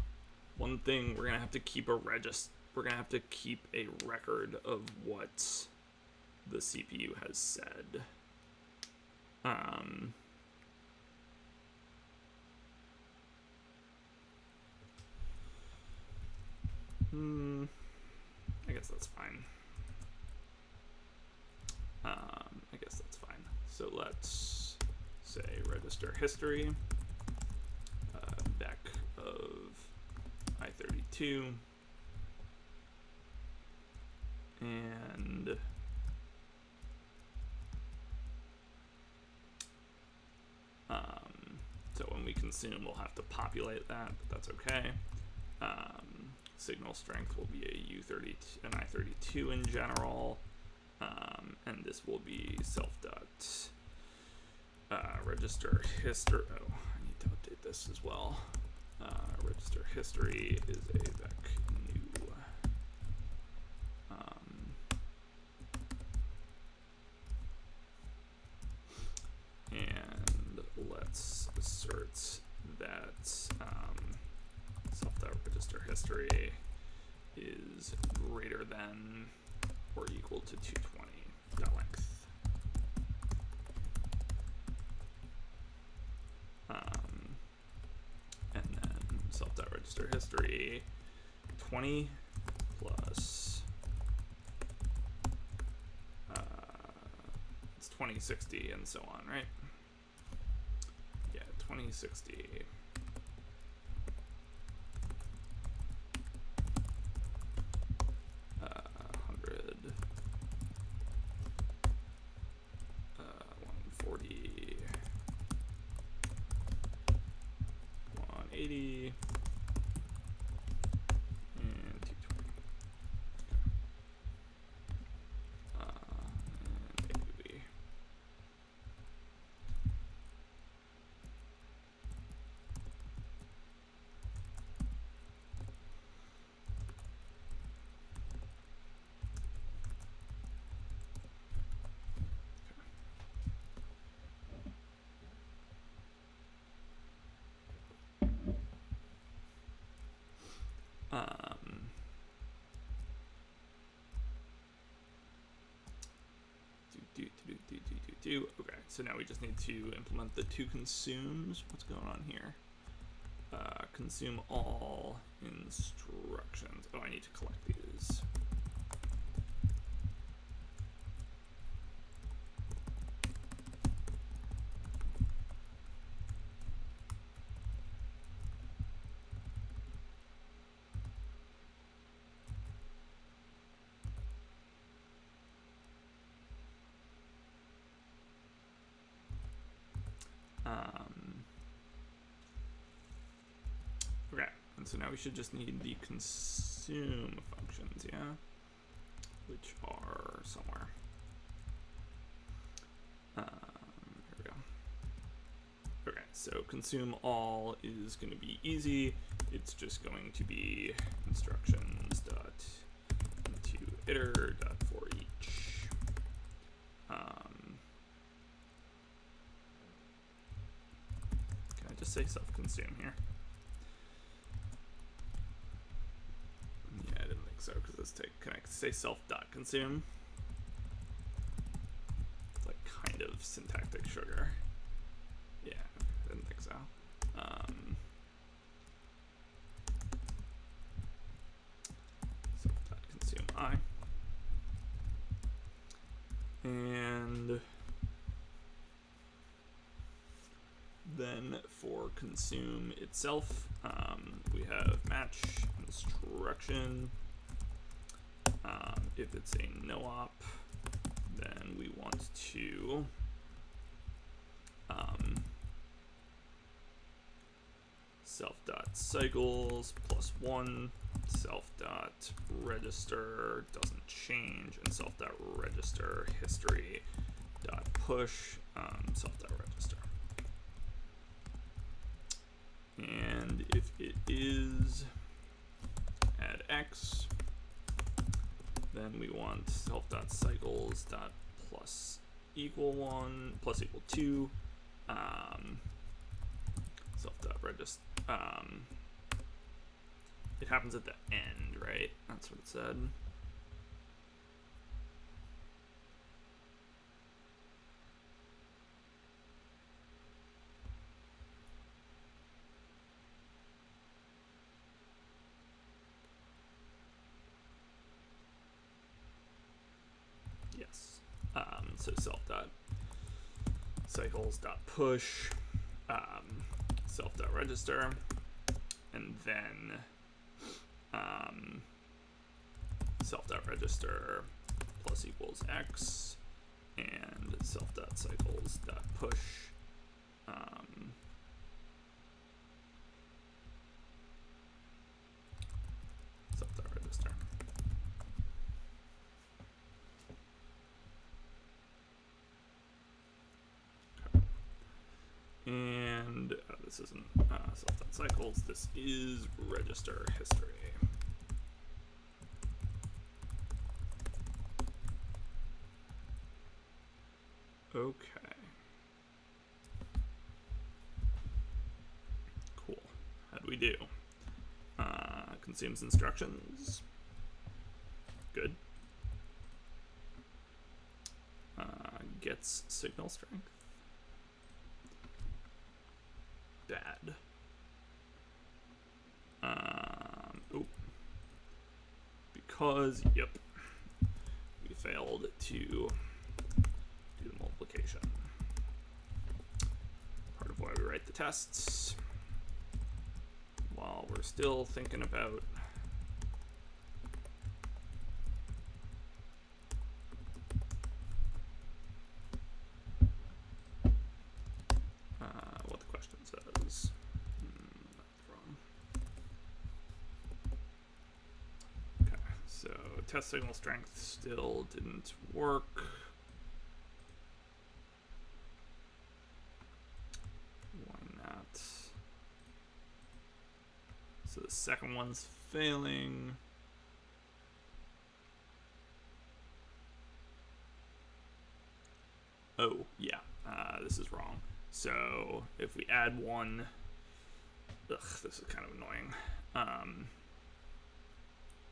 one thing, we're gonna have to keep a record of what the CPU has said. I guess that's fine. So let's say register history, back of I32, and so when we consume, we'll have to populate that, but that's okay. Signal strength will be a U30, an I32 in general, and this will be self dot register history. Oh, I need to update this as well. Register history is a vec new. And let's assert that self.register history is greater than or equal to 220 length. And then self.register history 20 plus it's 2060 and so on, right? Yeah, 2060. Okay, so now we just need to implement the two consumes. What's going on here? Consume all instructions. Oh, I need to collect these. Okay, and so now we should just need the consume functions, yeah? Which are somewhere. Here we go. Okay, so consume all is going to be easy. It's just going to be instructions dot into iter dot for each. Can I just say self-consume here? Yeah, I didn't think so, because let's take, can I say self.consume? It's like kind of syntactic sugar. Yeah, I didn't think so. Self.consume I. And Then for consume itself, we have match instruction. If it's a no-op, then we want to self.cycles +1, self.register doesn't change, and self.register history.push self.register. And if it is add x, then we want self.cycles.+=1 +=2 self.register. It happens at the end, right? That's what it said. Yes. So self.cycles.push self.register, and then self.register +=x, and self.cycles.push self.register. And this isn't self.cycles, this is register history. Okay. Cool. How do we do? Consumes instructions. Good. Gets signal strength. Bad. Oh. Because, yep, we failed to do the multiplication. Part of why we write the tests. While we're still thinking about what the question says. That's wrong. Okay, so test signal strength still didn't work. Why not? So the second one's failing. Oh, yeah, this is wrong. So if we add 1, this is kind of annoying.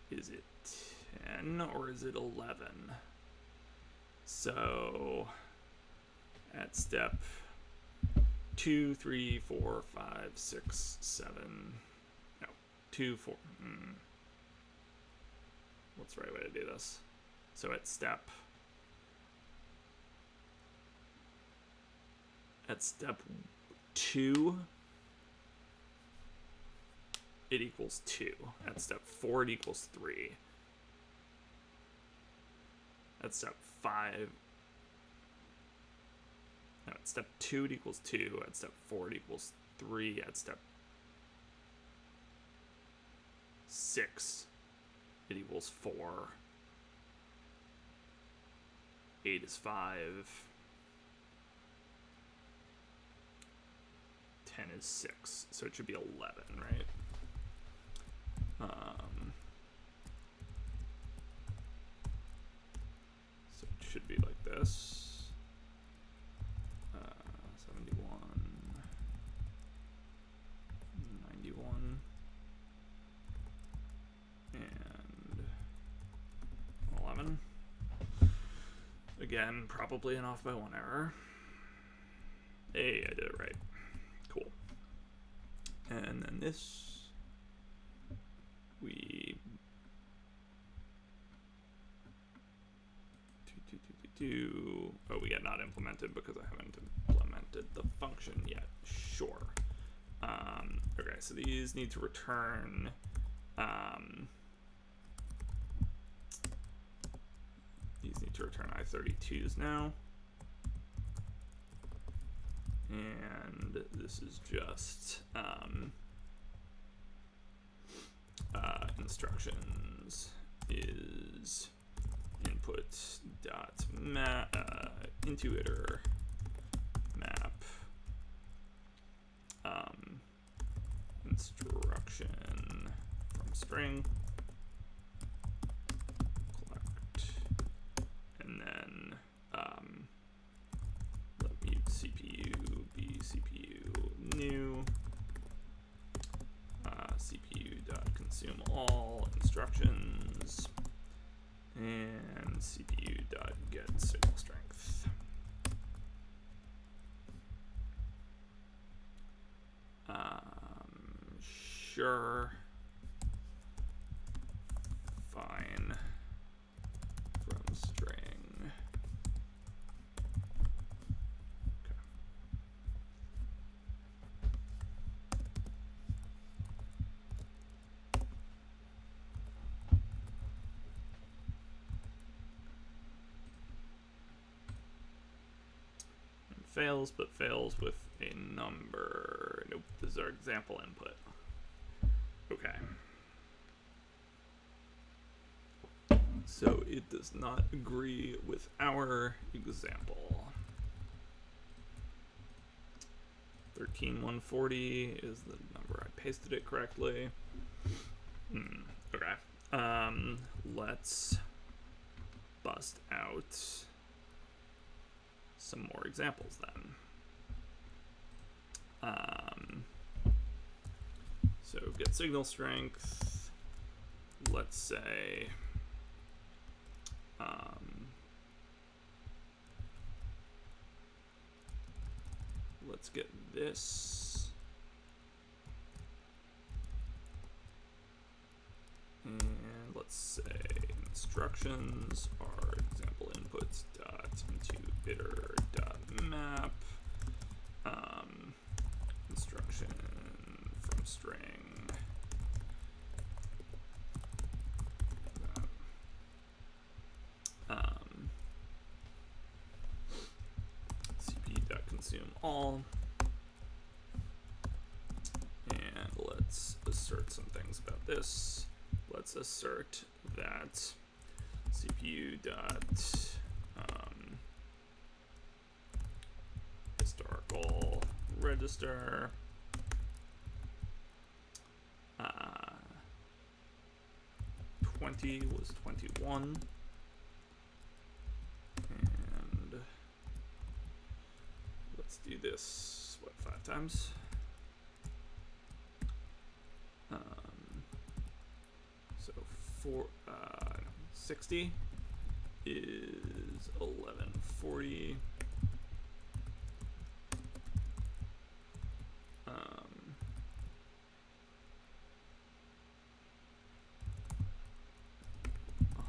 Is it 10 or is it 11? So at step 2, 3, 4, 5, 6, 7, no, 2, 4. What's the right way to do this? So at step 2, it equals 2. At step 4, it equals 3. At step 5, no, at step 2, it equals 2. At step 4, it equals 3. At step 6, it equals 4. 8 is 5. 10 is 6, so it should be 11, right? So it should be like this. 71, 91, and 11. Again, probably an off by 1 error. Hey, I did it right. Cool. And then this, we oh, we get not implemented because I haven't implemented implemented the function yet. Sure. Okay, so these need to return I32s now. And this is just instructions is input dot map into iter map instruction from string collect, and then let mute CPU be CPU new CPU dot consume all instructions and CPU dot get signal strength. Sure. Fine. From string. Okay. And fails, but fails with a number. Nope, this is our example input. Okay. So it does not agree with our example. 13140 is the number. I pasted it correctly. Okay. Let's bust out some more examples then. So get signal strength, let's say, let's get this, and let's say instructions are example inputs dot into iter dot map instruction from string cp dot consume all, and let's assert some things about this. Let's assert that CPU dot historical register 20 was 21, and let's do this 5 times. So 60 is 1140.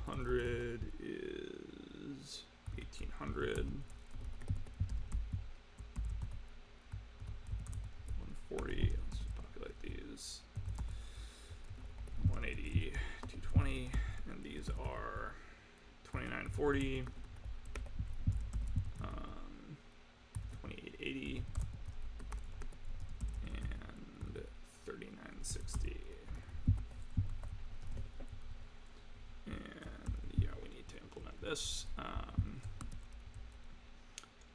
100 is 1800. 140, let's just populate these. 180, 220, and these are 2940, 2880, and 3960. And yeah, we need to implement this.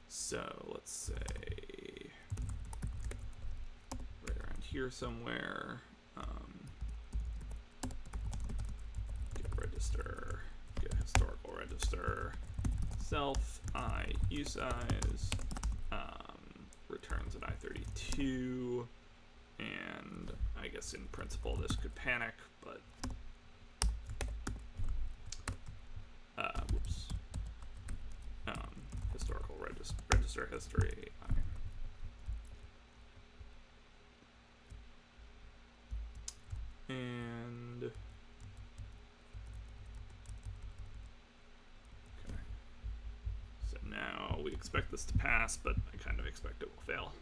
So let's say right around here somewhere, get register, get historical register, self I usize, returns an I32, and I guess in principle this could panic, but whoops. Historical register history. And okay. So now we've expect this to pass, but I kind of expect it will fail.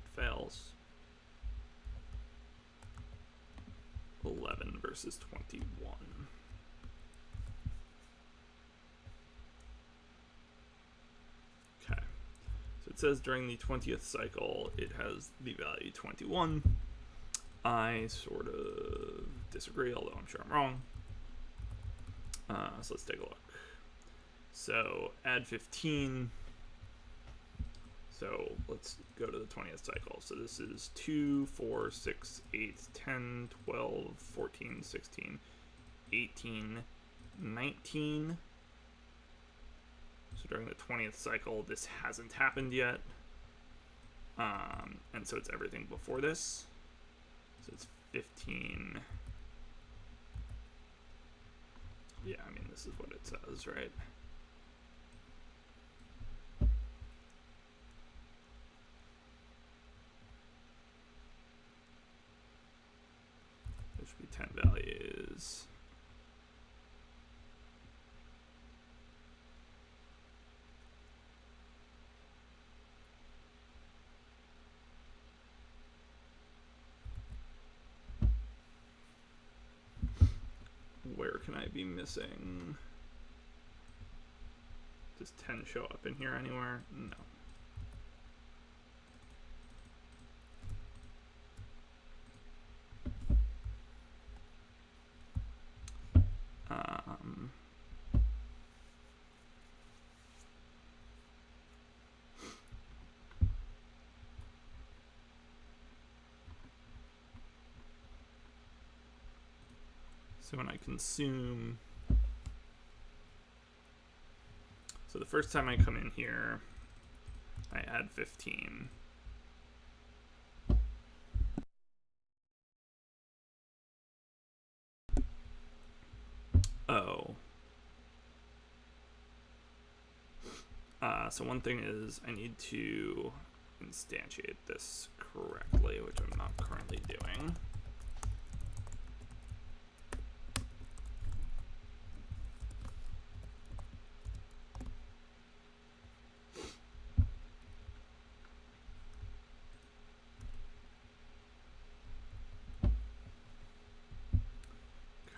It fails. 11 versus 21. Okay. So it says during the 20th cycle, it has the value 21. I sort of disagree, although I'm sure I'm wrong. So let's take a look. So add 15. So let's go to the 20th cycle. So this is 2, 4, 6, 8, 10, 12, 14, 16, 18, 19. So during the 20th cycle, this hasn't happened yet. And so it's everything before this. So it's 15. Yeah, I mean, this is what it says, right? There should be 10 values. Where can I be missing? Does 10 show up in here anywhere? No. So when I consume, so the first time I come in here, I add 15. Oh. So one thing is I need to instantiate this correctly, which I'm not currently doing.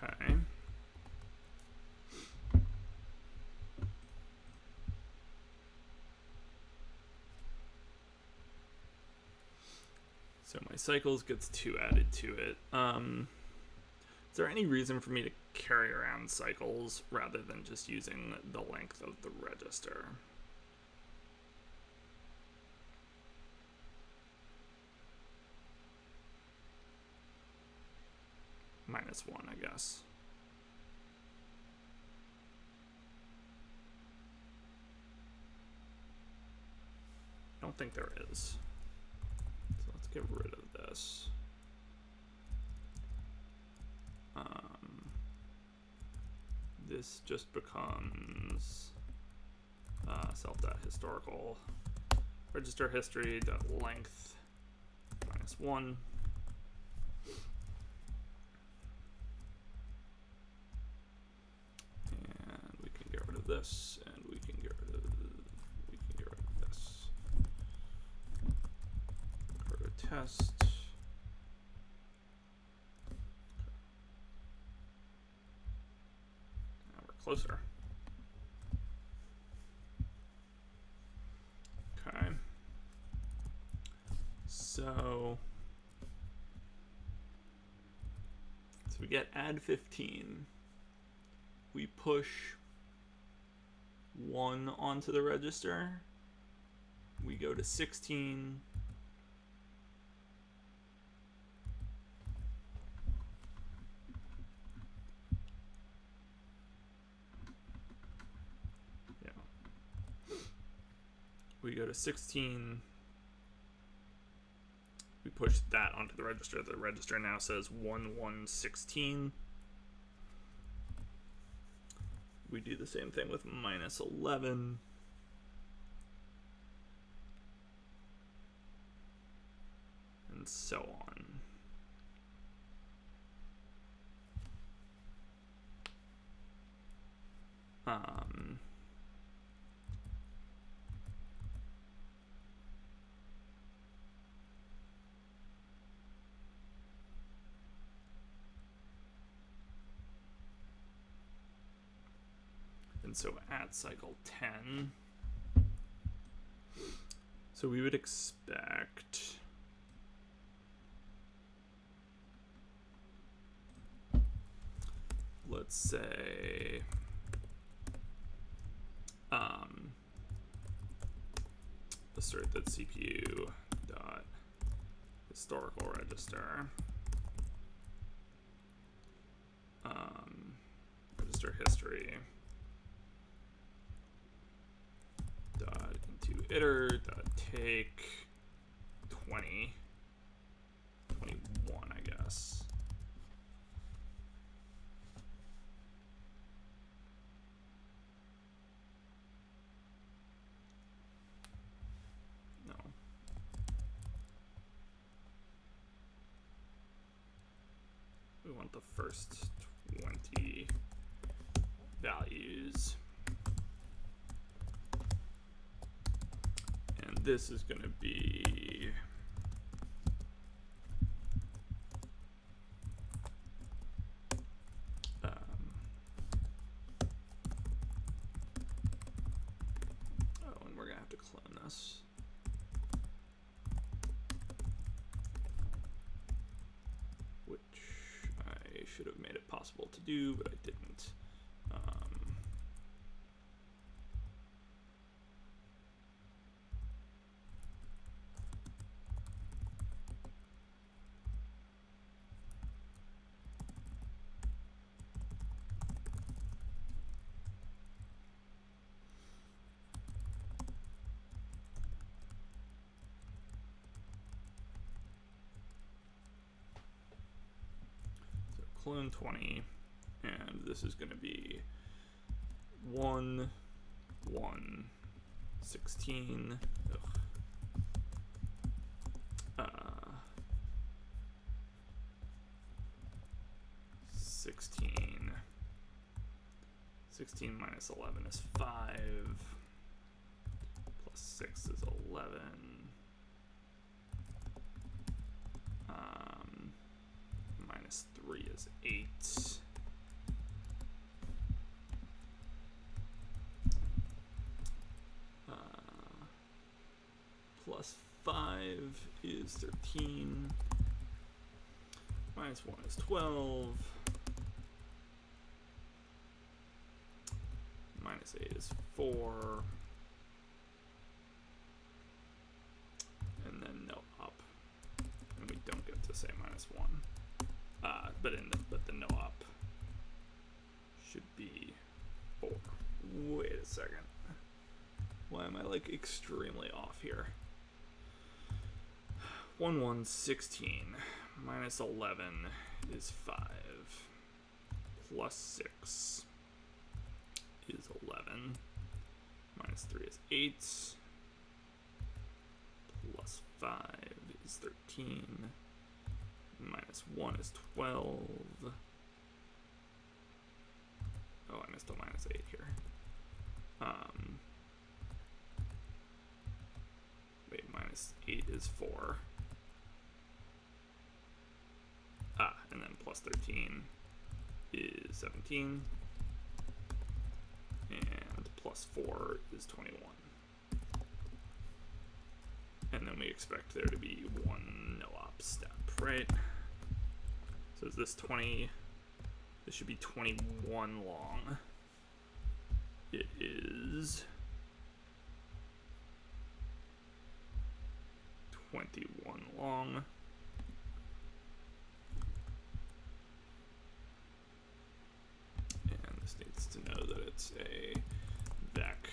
Okay. So my cycles gets 2 added to it. Is there any reason for me to carry around cycles rather than just using the length of the register? -1, I guess. I don't think there is. So let's get rid of this. This just becomes self.historical register history length -1. And we can get rid of this, and we can get rid of this. Go to test. Now we're closer. Okay. So we get add 15. We push 1 onto the register. We go to 16. Yeah. We go to 16. We push that onto the register. The register now says 1116. We do the same thing with -11. And so on. And so at cycle 10, so we would expect let's say assert that CPU dot historical register register history dot into iter dot take 20 21, I guess. No. We want the first 20 values. And this is going to be oh, and we're going to have to clone this. Which I should have made it possible to do, but I didn't. Clone 20, and this is going to be 1, 1, 16, 16, 16 minus 11 is 5, plus 6 is 11, minus 3 is 8. Plus 5 is 13. Minus 1 is 12. Minus 8 is 4. And then no up. And we don't get to say minus 1. But the no op should be 4. Wait a second. Why am I like extremely off here? 1, 1, 16 minus 11 is 5. Plus 6 is 11. Minus 3 is 8. Plus 5 is 13. Minus 1 is 12. Oh, I missed a minus 8 here. Wait, minus 8 is 4. And then plus 13 is 17. And plus 4 is 21. And then we expect there to be one no-op step, right? So is this 20? This should be 21 long. It is 21 long. And this needs to know that it's a vec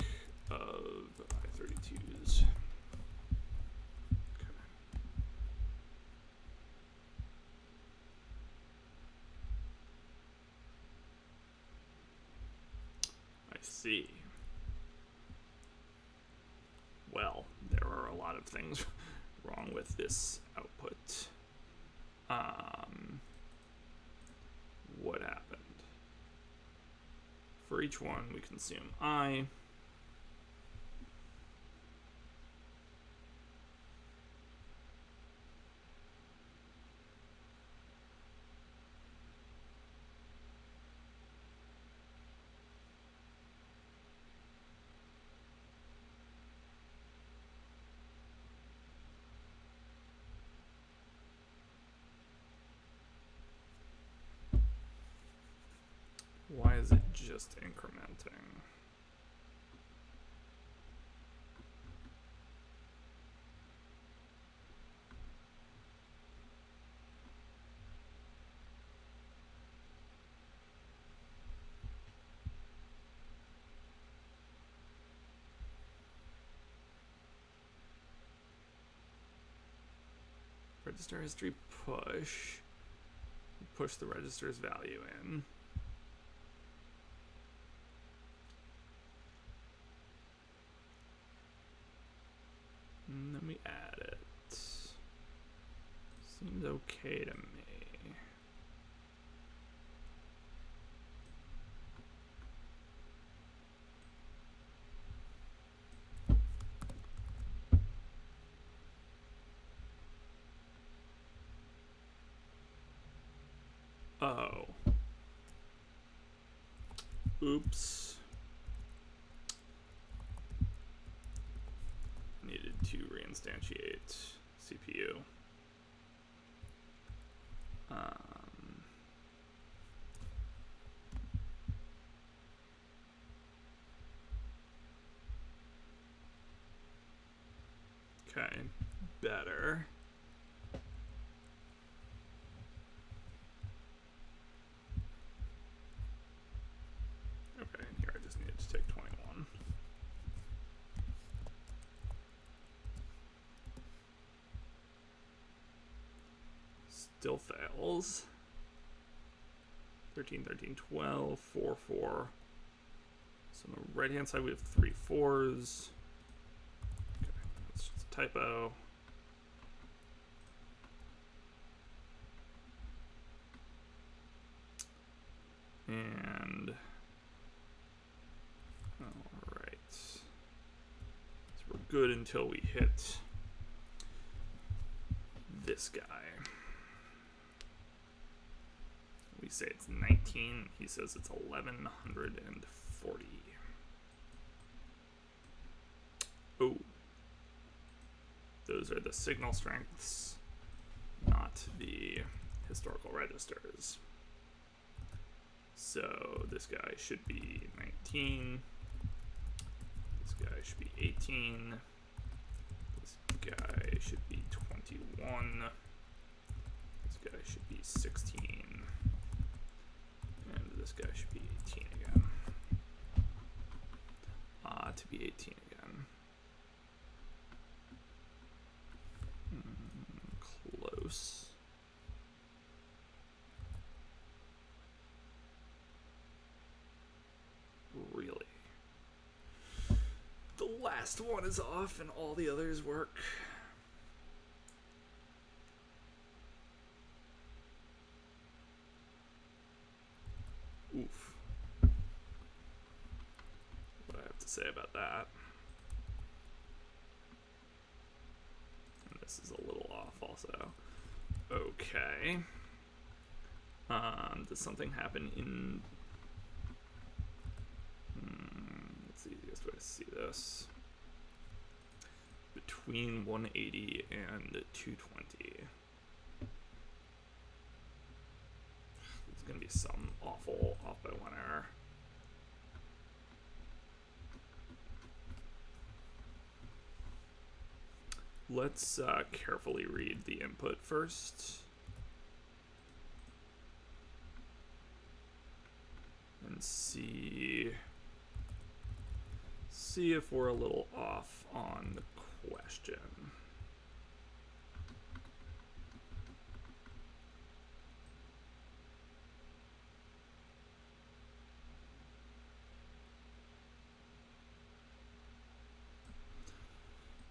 of i32s. See. Well, there are a lot of things wrong with this output. What happened? For each one, we consume I. just incrementing. Register history push the register's value in. And then we add it. Seems okay to me. Oh. Oops. Needed to reinstantiate CPU. Okay, better. Okay, and here I just needed to take 21. Still fails. 13, 13, 12, 4, 4. So on the right hand side we have 3 4s. Okay, that's just a typo. And alright. So we're good until we hit this guy. We say it's 19, he says it's 1140. Oh. Those are the signal strengths, not the historical registers. So this guy should be 19. This guy should be 18. This guy should be 21. This guy should be 16. And this guy should be 18 again. To be 18 again. Close. Really? The last one is off and all the others work. Oof. What do I have to say about that? And this is a little off also. Okay. Does something happen in... what's the easiest way to see this? Between 180 and 220. There's going to be some awful off by 1 error. Let's carefully read the input first. And see if we're a little off on the question.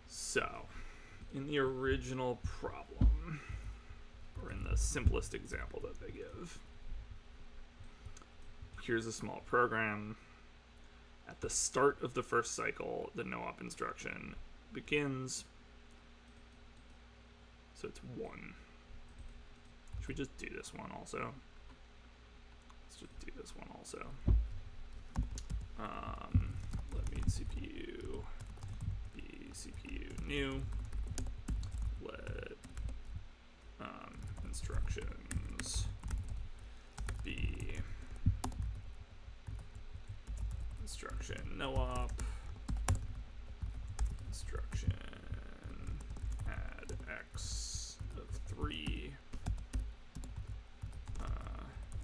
So, in the original problem, or in the simplest example that they give, here's a small program. At the start of the first cycle, the no-op instruction begins. So it's 1. Should we just do this one also? Let's just do this one also. Let me CPU be CPU new. Let instructions be instruction no op, instruction add x of 3,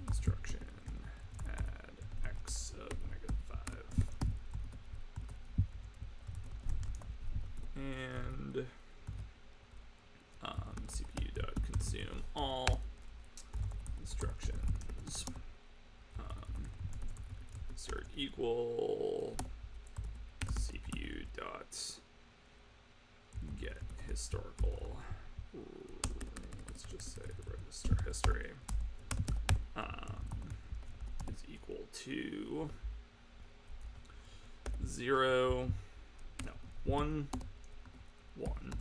instruction add x of -5, and CPU.consume all instructions assert equal CPU dot get historical, let's just say register history is equal to 0, no, 1, 1,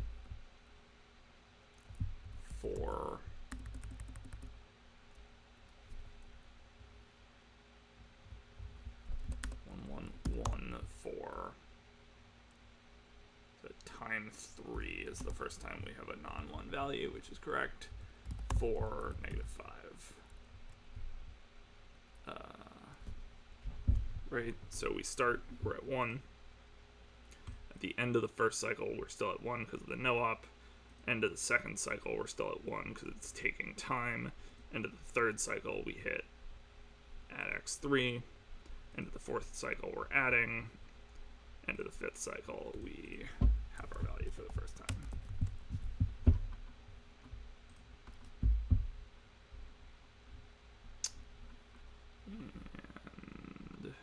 4, 1, 1, 1, 4. So time 3 is the first time we have a non-1 value, which is correct. 4, -5. Right, so we're at 1. At the end of the first cycle, we're still at 1 because of the no-op. End of the second cycle, we're still at 1 because it's taking time. End of the third cycle, we hit add x3. End of the fourth cycle, we're adding. End of the fifth cycle, we have our value for the first time. And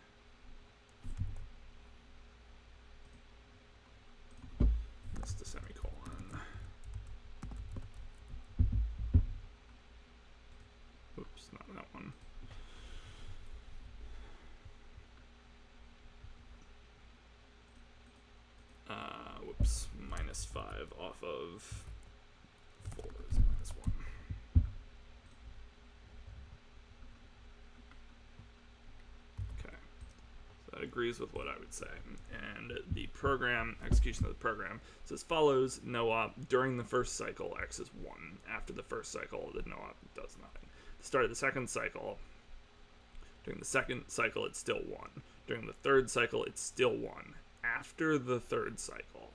missed a semicolon. Oops, not that one. Whoops, -5 off of 4 is -1. Okay, so that agrees with what I would say. And the program, execution of the program, says follows, no-op, during the first cycle, x is 1. After the first cycle, the no-op does nothing. The start of the second cycle, during the second cycle, it's still 1. During the third cycle, it's still 1. After the third cycle,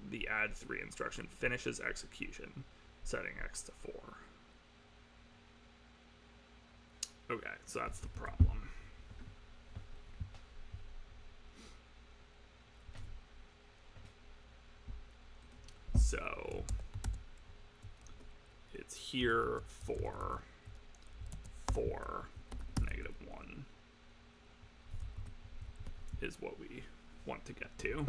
the add 3 instruction finishes execution, setting x to 4. Okay, so that's the problem. So it's here for 4, -1 is what we want to get to.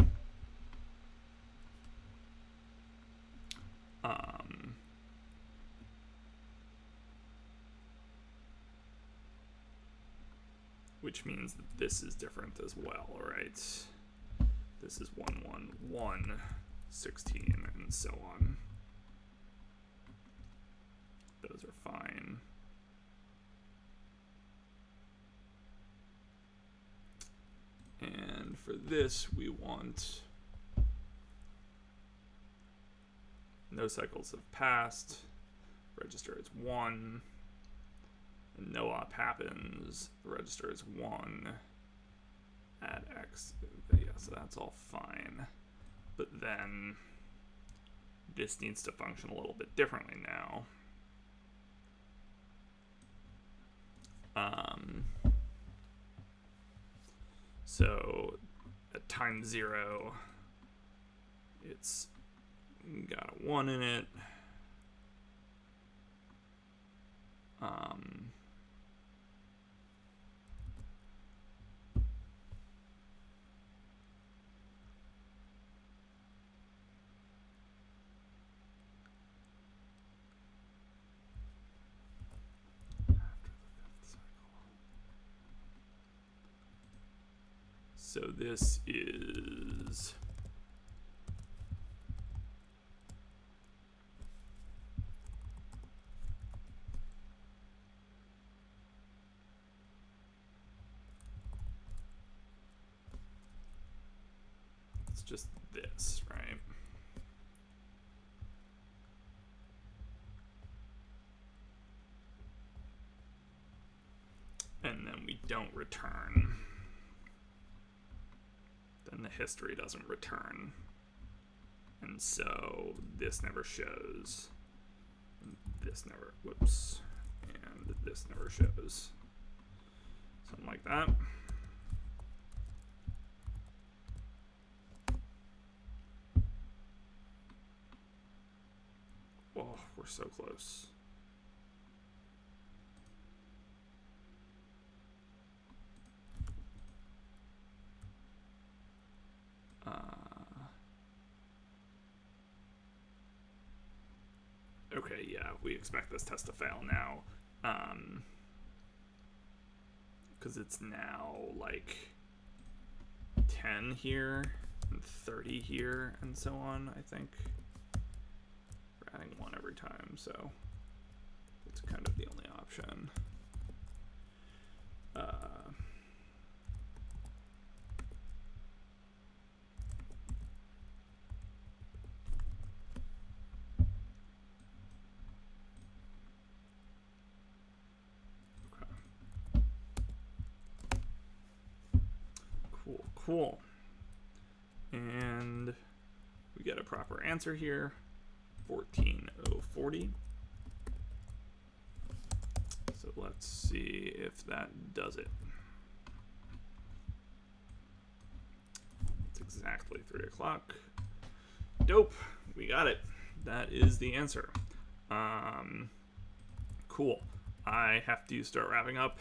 Which means that this is different as well, right? This is 1, 1, 1, 16, and so on. Those are fine. And for this, we want no cycles have passed, register is 1, and no op happens, the register is 1, add x, yeah, so that's all fine. But then this needs to function a little bit differently now. So at time 0, it's got a 1 in it. So this is it's just this, right? And then we don't return, then the history doesn't return. And so this never shows. This never, whoops. And this never shows. Something like that. Oh, we're so close. Okay, yeah, we expect this test to fail now. Because it's now like 10 here and 30 here and so on, I think. We're adding 1 every time, so it's kind of the only option. Cool. And we get a proper answer here, 14,040. So let's see if that does it. It's exactly 3 o'clock. Dope, we got it. That is the answer. Cool. I have to start wrapping up,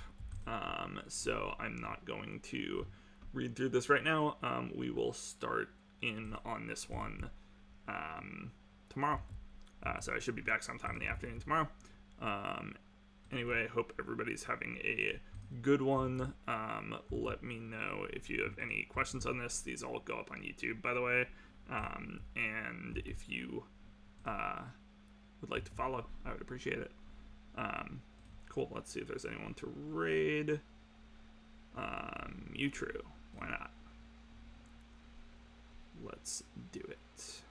so I'm not going to read through this right now. We will start in on this one tomorrow. So I should be back sometime in the afternoon tomorrow. Anyway, hope everybody's having a good one. Let me know if you have any questions on this. These all go up on YouTube, by the way. And if you would like to follow, I would appreciate it. Cool. Let's see if there's anyone to raid. Mewtwo. Why not? Let's do it.